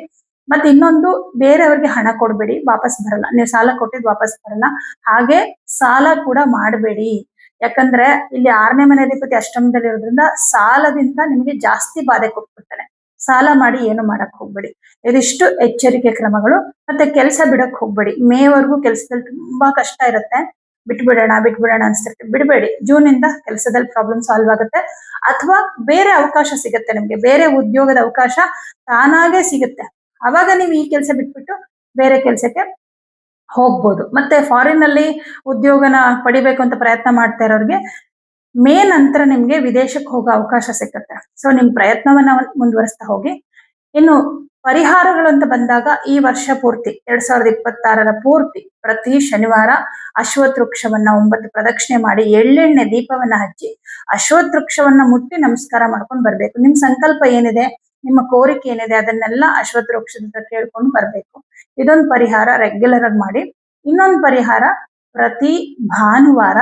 Speaker 1: ಮತ್ತೆ ಇನ್ನೊಂದು, ಬೇರೆಯವ್ರಿಗೆ ಹಣ ಕೊಡ್ಬೇಡಿ, ವಾಪಸ್ ಬರಲ್ಲ. ನೀವು ಸಾಲ ಕೊಟ್ಟಿದ್ ವಾಪಸ್ ಬರಲ್ಲ. ಹಾಗೆ ಸಾಲ ಕೂಡ ಮಾಡಬೇಡಿ. ಯಾಕಂದ್ರೆ ಇಲ್ಲಿ 6ನೇ ಮನೆ ಅಧಿಪತಿ ಅಷ್ಟಮದಲ್ಲಿ ಇರೋದ್ರಿಂದ ಸಾಲದಿಂದ ನಿಮಗೆ ಜಾಸ್ತಿ ಬಾಧೆ ಕೊಟ್ಬಿಡ್ತಾನೆ. ಸಾಲ ಮಾಡಿ ಏನು ಮಾಡಕ್ ಹೋಗ್ಬೇಡಿ. ಇದಿಷ್ಟು ಎಚ್ಚರಿಕೆ ಕ್ರಮಗಳು. ಮತ್ತೆ ಕೆಲಸ ಬಿಡಕ್ ಹೋಗ್ಬೇಡಿ. ಮೇವರೆಗೂ ಕೆಲಸದಲ್ಲಿ ತುಂಬಾ ಕಷ್ಟ ಇರುತ್ತೆ, ಬಿಟ್ಬಿಡೋಣ ಅನ್ಸ್ತಿರುತ್ತೆ, ಬಿಡಬೇಡಿ. ಜೂನ್ ಇಂದ ಕೆಲಸದಲ್ಲಿ ಪ್ರಾಬ್ಲಮ್ ಸಾಲ್ವ್ ಆಗುತ್ತೆ, ಅಥವಾ ಬೇರೆ ಅವಕಾಶ ಸಿಗುತ್ತೆ ನಿಮ್ಗೆ. ಬೇರೆ ಉದ್ಯೋಗದ ಅವಕಾಶ ತಾನಾಗೆ ಸಿಗುತ್ತೆ. ಅವಾಗ ನೀವು ಈ ಕೆಲಸ ಬಿಟ್ಬಿಟ್ಟು ಬೇರೆ ಕೆಲಸಕ್ಕೆ ಹೋಗ್ಬೋದು. ಮತ್ತೆ ಫಾರಿನ್ ಅಲ್ಲಿ ಉದ್ಯೋಗನ ಪಡಿಬೇಕು ಅಂತ ಪ್ರಯತ್ನ ಮಾಡ್ತಾ ಇರೋರಿಗೆ ಮೇ ನಂತರ ನಿಮ್ಗೆ ವಿದೇಶಕ್ಕೆ ಹೋಗೋ ಅವಕಾಶ ಸಿಕ್ಕತ್ತೆ. ಸೊ ನಿಮ್ ಪ್ರಯತ್ನವನ್ನ ಮುಂದುವರಿಸ್ತಾ ಹೋಗಿ. ಇನ್ನು ಪರಿಹಾರಗಳು ಅಂತ ಬಂದಾಗ, ಈ ವರ್ಷ ಪೂರ್ತಿ 2026ರ ಪೂರ್ತಿ ಪ್ರತಿ ಶನಿವಾರ ಅಶ್ವತ್ಥ ವೃಕ್ಷವನ್ನ 9 ಪ್ರದಕ್ಷಿಣೆ ಮಾಡಿ ಎಳ್ಳೆಣ್ಣೆ ದೀಪವನ್ನ ಹಚ್ಚಿ ಅಶ್ವತ್ಥ ವೃಕ್ಷವನ್ನ ಮುಟ್ಟಿ ನಮಸ್ಕಾರ ಮಾಡ್ಕೊಂಡು ಬರ್ಬೇಕು. ನಿಮ್ ಸಂಕಲ್ಪ ಏನಿದೆ, ನಿಮ್ಮ ಕೋರಿಕೆ ಏನಿದೆ, ಅದನ್ನೆಲ್ಲ ಅಶ್ವತ್ಥ ವೃಕ್ಷದ ಕೇಳ್ಕೊಂಡು ಬರ್ಬೇಕು. ಇದೊಂದು ಪರಿಹಾರ ರೆಗ್ಯುಲರ್ ಆಗಿ ಮಾಡಿ. ಇನ್ನೊಂದು ಪರಿಹಾರ, ಪ್ರತಿ ಭಾನುವಾರ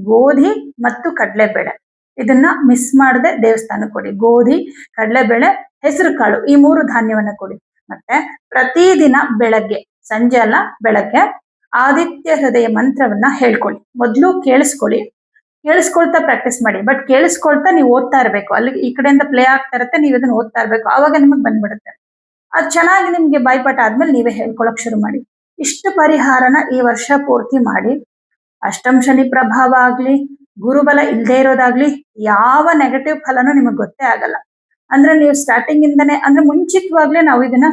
Speaker 1: ಗೋಧಿ ಮತ್ತು ಕಡಲೆಬೇಳೆ ಇದನ್ನ ಮಿಸ್ ಮಾಡದೆ ದೇವಸ್ಥಾನಕ್ಕೆ ಕೊಡಿ. ಗೋಧಿ, ಕಡಲೆಬೇಳೆ, ಹೆಸರು ಕಾಳು, ಈ 3 ಧಾನ್ಯವನ್ನ ಕೊಡಿ. ಮತ್ತೆ ಪ್ರತಿದಿನ ಬೆಳಗ್ಗೆ, ಸಂಜೆ ಅಲ್ಲ ಬೆಳಗ್ಗೆ, ಆದಿತ್ಯ ಹೃದಯ ಮಂತ್ರವನ್ನ ಹೇಳ್ಕೊಳ್ಳಿ. ಮೊದಲು ಕೇಳಿಸ್ಕೊಳ್ತಾ ಪ್ರಾಕ್ಟೀಸ್ ಮಾಡಿ. ಬಟ್ ಕೇಳಿಸ್ಕೊಳ್ತಾ ನೀವು ಓದ್ತಾ ಇರ್ಬೇಕು. ಅಲ್ಲಿ ಈ ಕಡೆಯಿಂದ ಪ್ಲೇ ಆಗ್ತಾ ಇರುತ್ತೆ, ನೀವು ಇದನ್ನ ಓದ್ತಾ ಇರ್ಬೇಕು. ಆವಾಗ ನಿಮಗ್ ಬಂದ್ಬಿಡುತ್ತೆ. ಅದು ಚೆನ್ನಾಗಿ ನಿಮ್ಗೆ ಬಾಯ್ಪಾಠ ಆದ್ಮೇಲೆ ನೀವೇ ಹೇಳ್ಕೊಳಕ್ ಶುರು ಮಾಡಿ. ಇಷ್ಟು ಪರಿಹಾರನ ಈ ವರ್ಷ ಪೂರ್ತಿ ಮಾಡಿ. ಅಷ್ಟಮ ಶನಿ ಪ್ರಭಾವ ಆಗ್ಲಿ, ಗುರುಬಲ ಇಲ್ಲದೆ ಇರೋದಾಗ್ಲಿ, ಯಾವ ನೆಗೆಟಿವ್ ಫಲನೂ ನಿಮಗ್ ಗೊತ್ತೇ ಆಗಲ್ಲ. ಅಂದ್ರೆ ನೀವು ಸ್ಟಾರ್ಟಿಂಗ್ ಇಂದಾನೆ, ಅಂದ್ರೆ ಮುಂಚಿತವಾಗ್ಲೇ ನಾವು ಇದನ್ನ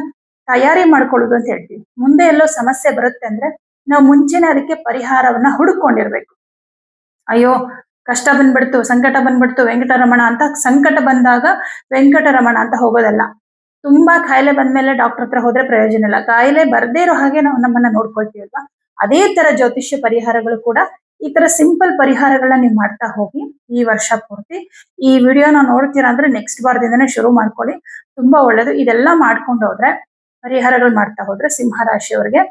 Speaker 1: ತಯಾರಿ ಮಾಡ್ಕೊಳ್ಳೋದು ಅಂತ ಹೇಳ್ತೀವಿ. ಮುಂದೆ ಎಲ್ಲೋ ಸಮಸ್ಯೆ ಬರುತ್ತೆ ಅಂದ್ರೆ ನಾವು ಮುಂಚೆನೆ ಅದಕ್ಕೆ ಪರಿಹಾರವನ್ನ ಹುಡುಕೊಂಡಿರ್ಬೇಕು. ಅಯ್ಯೋ ಕಷ್ಟ ಬಂದ್ಬಿಡ್ತು, ಸಂಕಟ ಬಂದ್ಬಿಡ್ತು, ವೆಂಕಟರಮಣ ಅಂತ ಸಂಕಟ ಬಂದಾಗ ವೆಂಕಟರಮಣ ಅಂತ ಹೋಗೋದಲ್ಲ. ತುಂಬಾ ಕಾಯಿಲೆ ಬಂದ್ಮೇಲೆ ಡಾಕ್ಟರ್ ಹತ್ರ ಹೋದ್ರೆ ಪ್ರಯೋಜನ ಇಲ್ಲ. ಕಾಯಿಲೆ ಬರ್ದೇ ಇರೋ ಹಾಗೆ ನಾವು ನಮ್ಮನ್ನ ನೋಡ್ಕೊಳ್ತೀವಲ್ವಾ, ಅದೇ ತರ ಜ್ಯೋತಿಷ್ಯ ಪರಿಹಾರಗಳು ಕೂಡ ಈ ತರ ಸಿಂಪಲ್ ಪರಿಹಾರಗಳನ್ನ ನೀವು ಮಾಡ್ತಾ ಹೋಗಿ ಈ ವರ್ಷ ಪೂರ್ತಿ. ಈ ವಿಡಿಯೋನ ನೋಡ್ತೀರಾ ಅಂದ್ರೆ ನೆಕ್ಸ್ಟ್ ವಾರದಿಂದನೇ ಶುರು ಮಾಡ್ಕೊಳ್ಳಿ, ತುಂಬಾ ಒಳ್ಳೇದು. ಇದೆಲ್ಲ ಮಾಡ್ಕೊಂಡು ಹೋದ್ರೆ, ಪರಿಹಾರಗಳು ಮಾಡ್ತಾ ಹೋದ್ರೆ ಸಿಂಹ ರಾಶಿಯವರಿಗೆ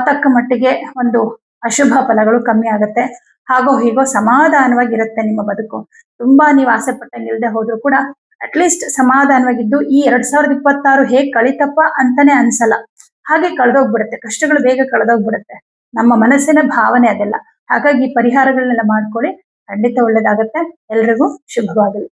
Speaker 1: ತಕ್ಕ ಮಟ್ಟಿಗೆ ಒಂದು ಅಶುಭ ಫಲಗಳು ಕಮ್ಮಿ ಆಗುತ್ತೆ. ಹಾಗೋ ಹೀಗೋ ಸಮಾಧಾನವಾಗಿರುತ್ತೆ ನಿಮ್ಮ ಬದುಕು. ತುಂಬಾ ನೀವು ಆಸೆ ಪಟ್ಟಂಗಿಲ್ದೆ ಹೋದ್ರು ಕೂಡ ಅಟ್ಲೀಸ್ಟ್ ಸಮಾಧಾನವಾಗಿದ್ದು, ಈ 2026 ಹೇಗ್ ಕಳಿತಪ್ಪ ಅಂತಾನೆ ಅನ್ಸಲ್ಲ. ಹಾಗೆ ಕಳೆದೋಗ್ಬಿಡುತ್ತೆ, ಕಷ್ಟಗಳು ಬೇಗ ಕಳೆದೋಗ್ಬಿಡುತ್ತೆ. ನಮ್ಮ ಮನಸ್ಸಿನ ಭಾವನೆ ಅದೆಲ್ಲ. ಹಾಗಾಗಿ ಪರಿಹಾರಗಳನ್ನೆಲ್ಲ ಮಾಡ್ಕೊಳ್ಳಿ, ಖಂಡಿತ ಒಳ್ಳೇದಾಗತ್ತೆ. ಎಲ್ರಿಗೂ ಶುಭವಾಗಲಿ.